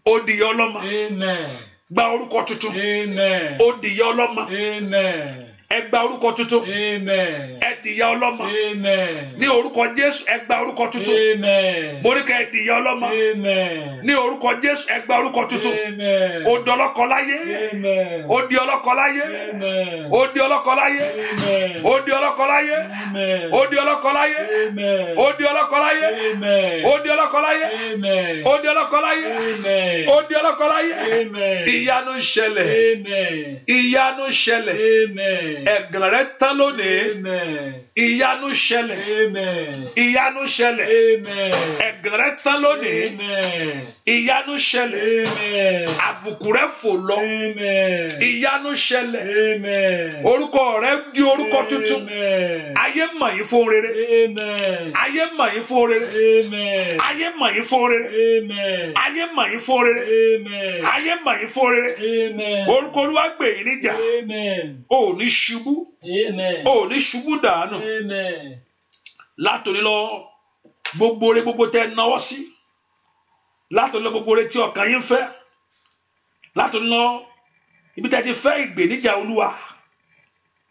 Ó di yọ ọlọ́mọ. Amen. Gba orúkọ tuntun. Amen. Ó di yọ ọlọ́mọ. Amen. ẹ gba orúkọ tuntun. Amen. Ẹ di ìyá ọlọ́mọ. Amen. Ní orúkọ Jésù ẹ gba orúkọ tuntun. Amen. Mo ní kẹ́ ẹ di ìyá ọlọ́mọ. Amen. Ní orúkọ Jésù ẹ gba orúkọ tuntun. Amen. Ó di ọlọ́kọ láyé. Amen. Ó di ọlọ́kọ láyé. Amen. Ó di ọlọ́kọ láyé. Amen. Ó di ọlọ́kọ láyé. Amen. Ó di ọlọ́kọ láyé. Amen. Ó di ọlọ́kọ láyé. Amen. Ó di ọlọ́kọ láyé. Amen. Ó di ọlọ́kọ láyé. Amen. Ó di ọlọ́kọ láyé. Amen. Ìyanu ń ṣẹlẹ̀. Amen. Ìyanu ń ṣẹlẹ̀. Amen. Ẹ̀gàn rẹ̀ tán lónìí. Amen. Ìyanu ń ṣẹlẹ̀. Amen. Ìyanu ń ṣẹlẹ̀. Amen. Ẹ̀gàn rẹ̀ tán lónìí. Amen. Ìyanu ń ṣẹlẹ̀. Amen. Àbùkù rẹ̀ fò lọ. Amen. Ìyanu ń ṣẹlẹ̀. Amen. Orúkọ rẹ̀ di orúkọ tuntun. Amen. Ayé mọ̀ yín fún rere. Amen. Ayé mọ̀ yín fún rere. Amen. Ayé mọ̀ yín fún rere. Amen. Ayé mọ̀ yín fún rere. Amen. Ayé mọ̀ yín fún rere. Amen. Orúkọ Olúwa gbè yín níjà. Amen. O ò ní ṣubú. Amen. O ò ní ṣubú dànù. Amen. Látòní lọ gbogbo ore gbogbo tẹ́ náwó sí. Látòní lọ gbogbo ore tí ọkàn yín fẹ́. Látòní lọ ibi tẹ́ ti fẹ́ ìgbèníjà Olúwa.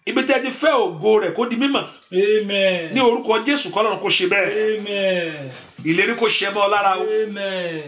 Ibi tẹ́ ti fẹ́ ògo rẹ̀ kó di mímọ̀. Amen. Ní orúkọ Jésù k'Ọlọ́run kó ṣe bẹ́ẹ̀. Amen. Ìlérí kó ṣẹ mọ́ ọ lára o. Amen.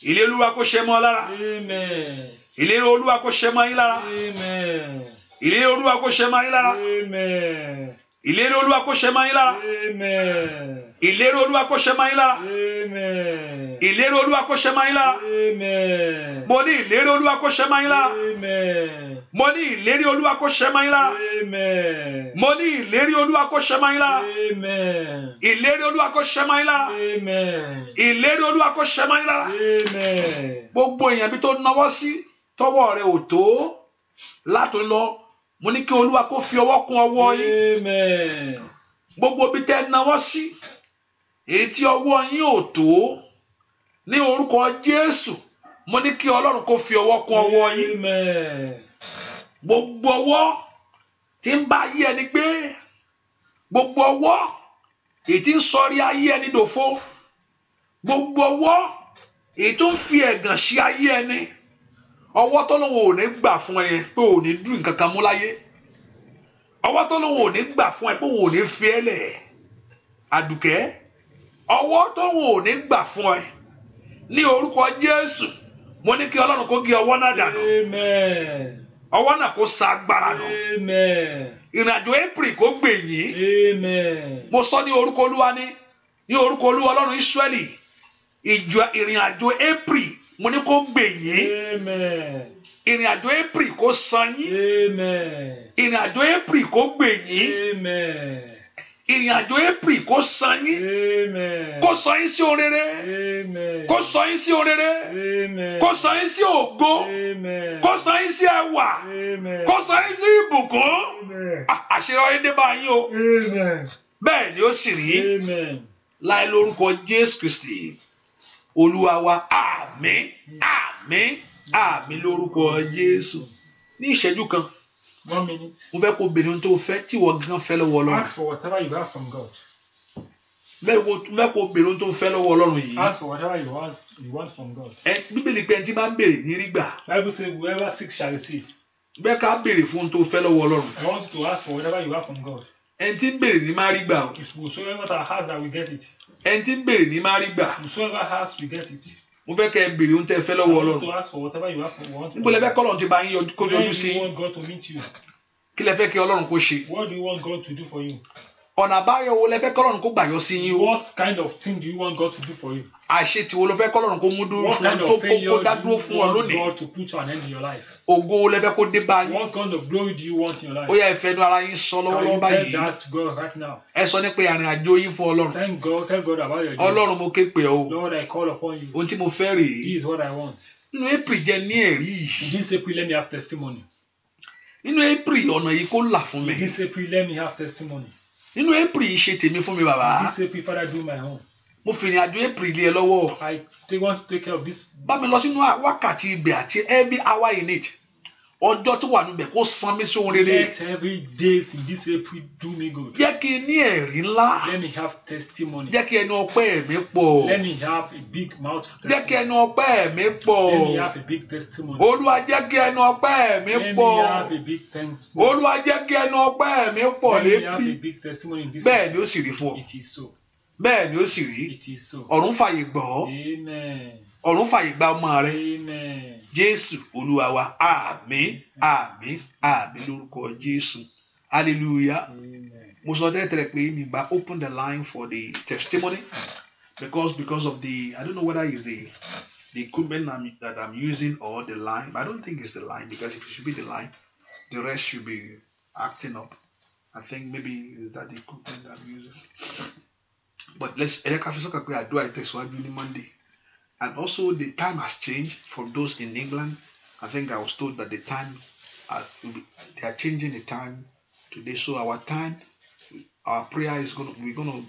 Ìlérí Olúwa kó ṣẹ mọ́ ọ lára. Amen. Ìlérí Olúwa kó ṣẹ mọ́ yín lára. Amen. Ìlérí Olúwa kó ṣẹ mọ́ yín lára. Amen. Ìlérí Olúwa kó ṣẹ mọ́ yín lára. Amen. Ìlérí Olúwa kó ṣẹ mọ́ yín lára. Amen. Ìlérí Olúwa kó ṣẹ mọ́ yín lára. Amen. Mo ní ìlérí Olúwa kó ṣẹ mọ́ yín lára. Amen. Mo ní ìlérí Olúwa kó ṣẹ mọ́ yín lára. Amen. Mo ní ìlérí Olúwa kó ṣẹ mọ́ yín lára. Amen. Ìlérí Olúwa kó ṣẹ mọ́ yín lára. Amen. Ìlérí Olúwa kó ṣẹ mọ́ yín lára. Amen. Gbogbo èèyàn bí tó náwó sí tọwọ́ rẹ̀ ò tó látò lọ mo ní kí Olúwa kó fi ọwọ́ kún ọwọ́ yín. Amen. Gbogbo bí tẹ́ náwó sí èyí tí ọwọ́ yín ò tó ní orúkọ Jésù mo ní kí Ọlọ́run kó fi ọwọ́ kún ọwọ́ yín. Amen. Gbogbo ọwọ́ tí ń bá ayé ẹni gbé, gbogbo ọwọ́ èyí tí ń sọrí ayé ẹni dòfo, gbogbo ọwọ́ èyí tó ń fi ẹ̀gàn sí ayé ẹni, ọwọ́ tó lóun ò ní gbà fún ẹ pé ò ní dùn nǹkan kan mú láyé, ọwọ́ tó lóun ò ní gbà fún ẹ pé ò ní fi ẹ́ lẹ̀, Àdùkẹ́, ọwọ́ tó lóun ò ní gbà fún ẹ ní orúkọ Jésù mo ní kí Ọlọ́run kó gé ọwọ́ náà dànù. Amen. Ọwọ́ náà kó sa agbára nù. Amen. Ìrìnàjò April kó gbè yín. Amen. Mo sọ ní orúkọ Olúwa ní orúkọ Olúwa Ọlọ́run Ísírẹ́lì, ìrìnàjò April mo ní kó gbè yín. Amen. Ìrìnàjò April kó san yín. Amen. Ìrìnàjò April kó gbè yín. Amen. Ìrìnàjò April kó san yín. Amen. Kó sọ yín sí orere. Amen. Kó sọ yín sí orere. Amen. Kó sọ yín sí ògo. Amen. Kó sọ yín sí ẹwà. Amen. Kó sọ yín sí ìbùkún. Amen. Àṣeyọrí dé bá yín o. Amen. Bẹ́ẹ̀ ni ó sì rí. Amen. Láì lórúkọ Jésù Kristi Olúwa wa, àmín, àmín, àmín lórúkọ Jésù. Ní ìṣẹ́jú kan, 1 minute. mo fẹ́ kó béèrè ohun tó fẹ́ tí ìwọ gan fẹ́ lọ́wọ́ Ọlọ́run. Ask for whatever you have from God. Mẹ́ kó béèrè ohun tó fẹ́ lọ́wọ́ Ọlọ́run yìí. Ask for whatever you want from God. Bíbélì pé ẹni tí máa ń béèrè ní rí gbà. Bible says whoever seeks shall receive. Bẹ́ẹ̀ ká béèrè fún ohun tó fẹ́ lọ́wọ́ Ọlọ́run. I want you to ask for whatever you have from God. Ẹni tí ń béèrè ní máa rí gbà o. It's whosoever that has that we get it. Ẹni tí ń béèrè ní máa rí gbà. Whosoever has we get it. Mo fẹ́ kẹ́ ẹ béèrè ohun tẹ́ ẹ fẹ́ lọ́wọ́ I want Ọlọ́run. you to ask for whatever you have from God. Níbo lẹ fẹ́ kọ́ Ọlọ́run ti bá yín kó yọjú sí? Where do you want God to meet you? Kí lẹ fẹ́ kí Ọlọ́run kó ṣe? What do you want God to do for you? Ọ̀nà àbáyọ wo lẹ fẹ́ kí Ọlọ́run kó gbà yọ sí yín o? What kind of thing do you want God to do for you? Àṣetì wo lẹ fẹ́ kí Ọlọ́run kó mú dúró What fún ọ kind tó of failure kó dá do dúró you fún ọ want lónìí? God to put an end in your life? Ògo wo lẹ fẹ́ kó dé bá yín? What kind of glory do you want in your life? Ó yá ẹ fẹnu ara yín sọ Can lọ́wọ́lọ́wọ́ you tell báyìí. that to God right now? Ẹ sọ nípa ìrìn àjò yín fún Ọlọ́run. Tell God about your journey. Ọlọ́run mo ké pè ọ́ o. Lord, I call upon you. Ohun tí mo fẹ́ rèé. This is what I want. Nínú April jẹ́ ní ẹ̀rí. In this April, let me have testimony. Nínú April ọ̀nà yìí kó là fún mi. In this April, let me have testimony. Nínú April ṣe tèmi fún mi In bàbá. this April, Father, do my own. Mo fi ìrìn àjò April lé ẹ lọ́wọ́. I want to take care of this. Bá mi lọ sínú wákàtí ibẹ̀ àti every hour in it. ọjọ́ tó wà níbẹ̀ kó san mí sí ohun rere. Let every day in this April do me good. Jẹ́ kí n ní ẹ̀rí ńlá. Let me have testimony. Jẹ́ kí ẹnu ọpẹ́ mi pọ̀. Let me have a big mouth testimony. Jẹ́ kí ẹnu ọpẹ́ mi pọ̀. Let me have a big testimony. Olúwa jẹ́ kí ẹnu ọpẹ́ mi pọ̀. Let me have a big testimony. Olúwa jẹ́ kí ẹnu ọpẹ́ mi pọ̀ Let me have a big testimony in this. Bẹ́ẹ̀ ni ó sì rí fún ọ. It is so. Bẹ́ẹ̀ ni ó sì rí. It is so. Ọ̀run fàyè gbà ọ́. Amen. Ọ̀run fàyè gbà ọmọ rẹ. Amen. Jésù Olúwa wa, àmín, àmín, àmín lórúkọ Jésù. Hallelujah. Amen. Mo sọ tẹ́lẹ̀ pé mi bá open the line for the testimony because of the, I don't know whether it's the equipment that I'm using or the line, but I don't think it's the line, because if it should be the line, the rest should be acting up. I think maybe is that the equipment that I'm using. But let's do I tẹ̀síwájú ní Monday. And also the time has changed for those in England. I think I was told that the time, they are changing the time today. So our time, our prayer is we're gonna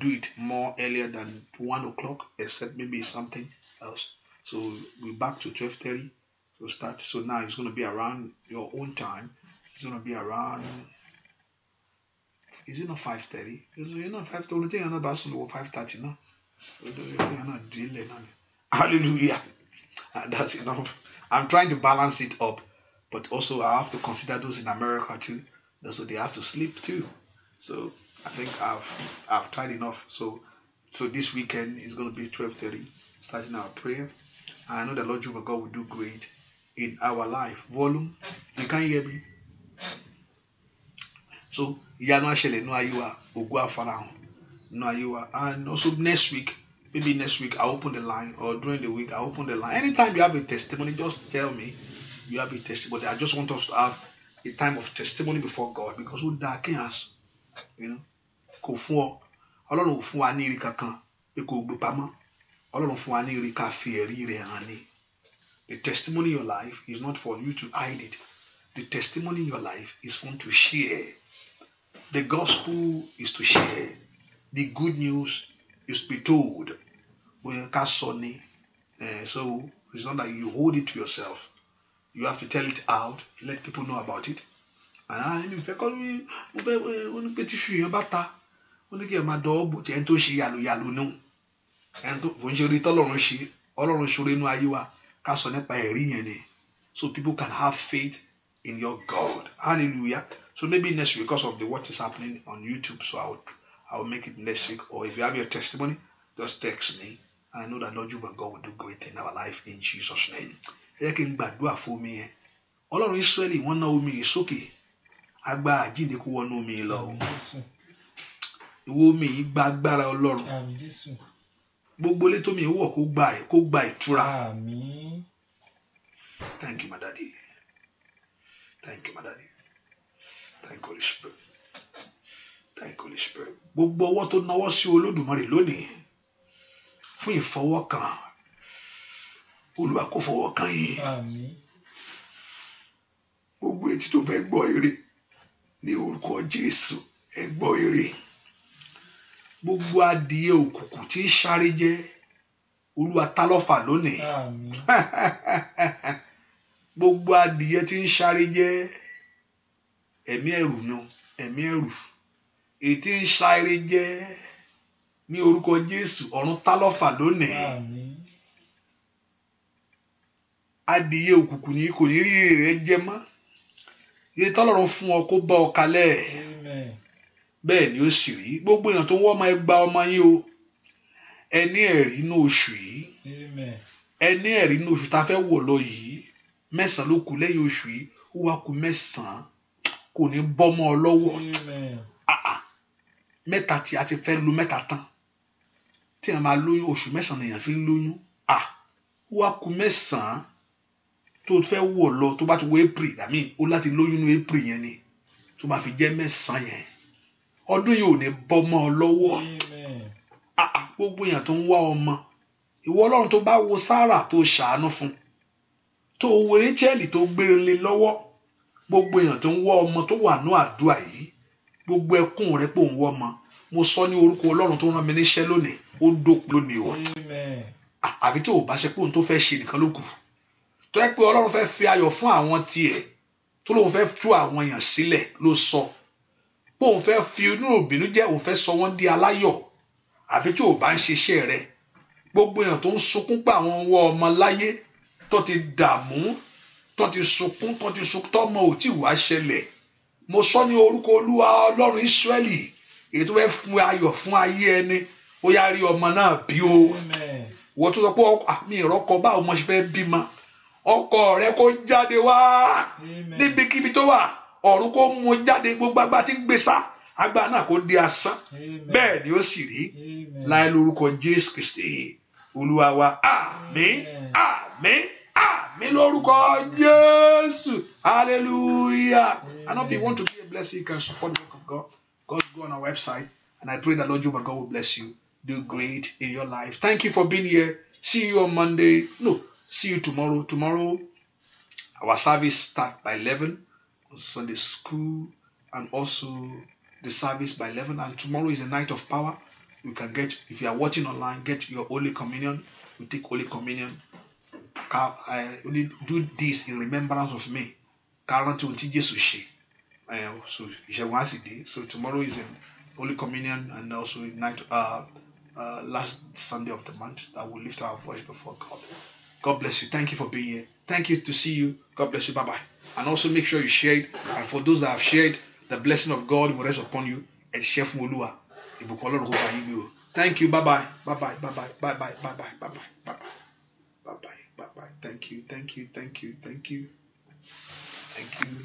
do it more earlier than 1 o'clock, except maybe something else. So we're back to 12:30 to start. So now it's gonna be around your own time. It's gonna be around. Is it not 5:30? You're not 5:30. Only thing I know about 5:30 now. You're not dealing. Hallelujah. That's enough. I'm trying to balance it up, but also I have to consider those in America too. So they have to sleep too. So I think I've tried enough. So this weekend is going to be 12:30, starting our prayer. And I know the Lord Jehovah God will do great in our life. Volume, you can hear me. So ìyanu á ṣẹlẹ̀ nínú ayé wa, ògo á farahàn nínú ayé wa. And also next week, maybe next week I'll open the line, or during the week I'll open the line. Anytime you have a testimony, just tell me you have a testimony. I just want us to have a time of testimony before God, because who that can ask, kò fún ọ, Ọlọ́run ò fún wa ní ire kankan pé kò gbé pamọ́. Ọlọ́run fún wa ní ire ká fi ẹ̀rí rẹ̀ hàn ni. The testimony in your life is not for you to hide it. The testimony in your life is for to share. The gospel is to share. The good news is to be told. So it's not that you hold it to yourself. You have to tell it out, let people know about it. And in fact, so people can have faith in your God. Hallelujah. So maybe next week, because of what is happening on YouTube, so I'll make it next week. Or if you have your testimony, just text me. And I know that Lord Jehovah God will do great in our life in Jesus' name. Ọlọ́run Ísírẹ́lì wọ́n ná omi sókè, agbára àjíǹde kó wọnú omi lọ. Ìwọ omi yìí gba agbára Ọlọ́run. Gbogbo ilé tómi wọ̀ kó gba ìtura. Thank you, my daddy. Thank you, my daddy. Thank you, Holy Spirit. Thank you, Holy Spirit. Gbogbo ọwọ́ tó náwó sí Olódùmarè lónìí fún ìfọwọ́kàn, Olúwa kó fọwọ́kàn yín. Gbogbo etí tó fẹ́ gbọ́ ire ní orúkọ Jésù, ẹ gbọ́ ire. Gbogbo adìẹ òkùnkùn tí ń sáré jẹ, Olúwa ta lọ́fà lónìí. Gbogbo adìẹ tí ń sáré jẹ, ẹ̀mí ẹ̀rù ni, ẹ̀mí ẹ̀rù. Èyí tí ń sáré jẹ ní orúkọ Jésù, ọ̀run ta lọ́fà lónìí. Adìẹ òkùnkùn ni kò ní rí rẹ̀ jẹ mọ́. Iye tọ́lọ́run fún ọ kó bá ọ kalẹ̀. Bẹ́ẹ̀ ni ó sì rí. Gbogbo èèyàn tó ń wọ́ ọmọ ẹ gba ọmọ yín o. Ẹ ní ẹ̀rí inú oṣù yìí. Ẹ ní ẹ̀rí inú oṣù tá a fẹ́ wọ̀ lọ yìí. 9 ló kù lẹ́yìn oṣù yìí. Ó wá kù 9. Kò ní bọ́mọ ọ lọ́wọ́. 3 tí a ti fẹ́ lu 3 tán. Tí a máa lóyún oṣù 9 nìyẹn fi ń lóyún. Ó wá kù 9 tó fẹ́ wọ̀ lọ, tó bá ti wọ April, ó láti lóyún ní April yẹn ni. Tó bá fi jẹ́ 9 yẹn. Ọdún yìí ò ní bọ́mọ ọ lọ́wọ́. Gbogbo èèyàn tó ń wá ọmọ. Ìwọ Ọlọ́run tó bá wo Sárà tó ṣàánú fún. Tó wo Rachel tó gbére lé lọ́wọ́. Gbogbo èèyàn tó ń wá ọmọ tó wà ní àdúrà yìí. Gbogbo ẹkún rẹ pé òun wọ́ ọmọ. Mo sọ ní orúkọ Ọlọ́run tó rán mi níṣẹ́ lónìí. Ó dópin lónìí o. Àfi tí ò bá ṣe pé òun tó fẹ́ ṣe nìkan ló kù. tó yẹ pé Ọlọ́run fẹ́ fi ayọ̀ fún àwọn tiẹ̀ tó lóun fẹ́ tú àwọn èèyàn sílẹ̀ ló sọ pé òun fẹ́ fi inú òbínú jẹ́ òun fẹ́ sọ wọ́n di aláyọ̀ àfi tí ò bá ń ṣiṣẹ́ rẹ̀ gbogbo èèyàn tó ń sunkún pé àwọn ọwọ́ ọmọ láyé tó ti dààmú tó ti sunkún tọ́mọ ò tí wàá ṣẹlẹ̀ mo sọ ní orúkọ Olúwa Ọlọ́run Ísírẹ́lì èyí tó fẹ́ fún ayọ̀ fún ayé ẹni ó yá rí ọmọ náà bí o wọ́n tó sọ pé mi ìrọ́kọ báwo mo ṣe fẹ́ bímọ ọkọ rẹ kó jáde wá níbikíbi tó wà ọ̀run kó mú jáde gbogbo agbá tí ń gbé sá agbá náà kó di asán bẹ́ẹ̀ ni ó sì rí láì lórúkọ Jésù Kristi Olúwa wa àmín àmín àmín lórúkọ Jésù hallelujah. And if you want to be a blessing, you can support the work of God. Go on our website, and I pray that Lord Jehovah God will bless you. Do great in your life. Thank you for being here. See you on Monday. No, see you tomorrow. Tomorrow, our service starts by 11 on Sunday school, and also the service by 11. And tomorrow is a night of power. You can get, if you are watching online, get your Holy Communion. We take Holy Communion. I only do this in remembrance of me. So tomorrow is a Holy Communion, and also night last Sunday of the month that will lift our voice before God. God bless you. Thank you for being here. Thank you to see you. God bless you. Bye bye. And also make sure you share it. And for those that have shared, the blessing of God will rest upon you. And share from Olua. Thank you. Bye bye. Bye bye. Bye bye. Bye bye. Bye bye. Bye bye. Bye bye. Bye bye. Bye bye. Thank you. Thank you. Thank you. Thank you. Thank you.